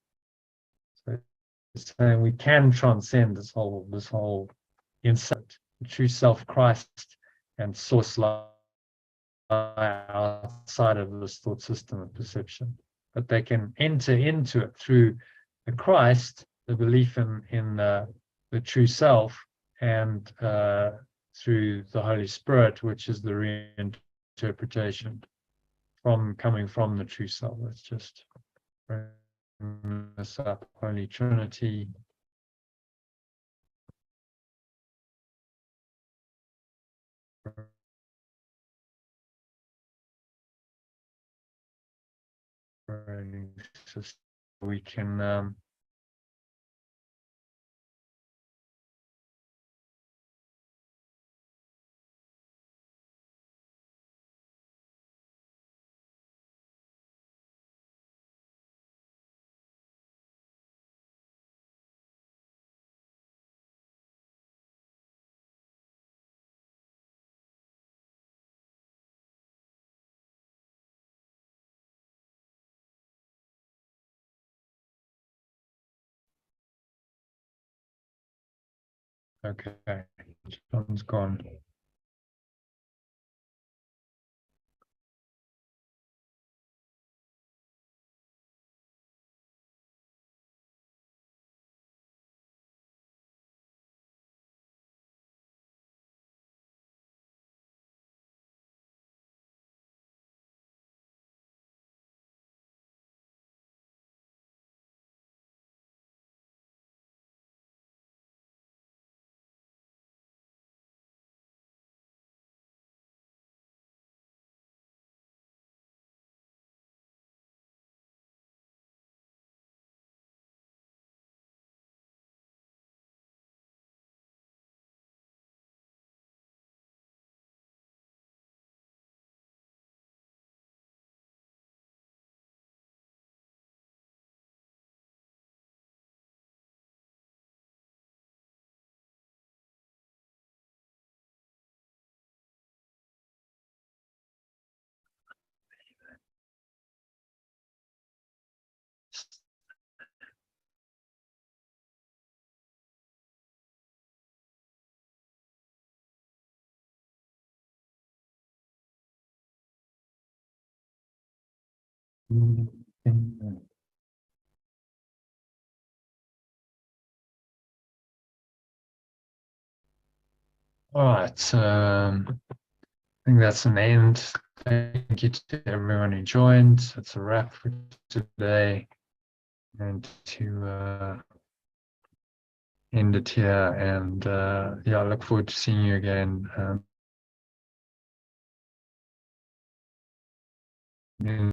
So it's saying we can transcend this whole insight, the true self, Christ, and source lie outside of this thought system of perception. But they can enter into it through the Christ, the belief in the true self, and through the Holy Spirit, which is the reinterpretation coming from the true self. Let's just bring this up. Holy Trinity. We can okay, John's gone. All right. I think that's an end. Thank you to everyone who joined. That's a wrap for today. And to end it here. And yeah, I look forward to seeing you again. In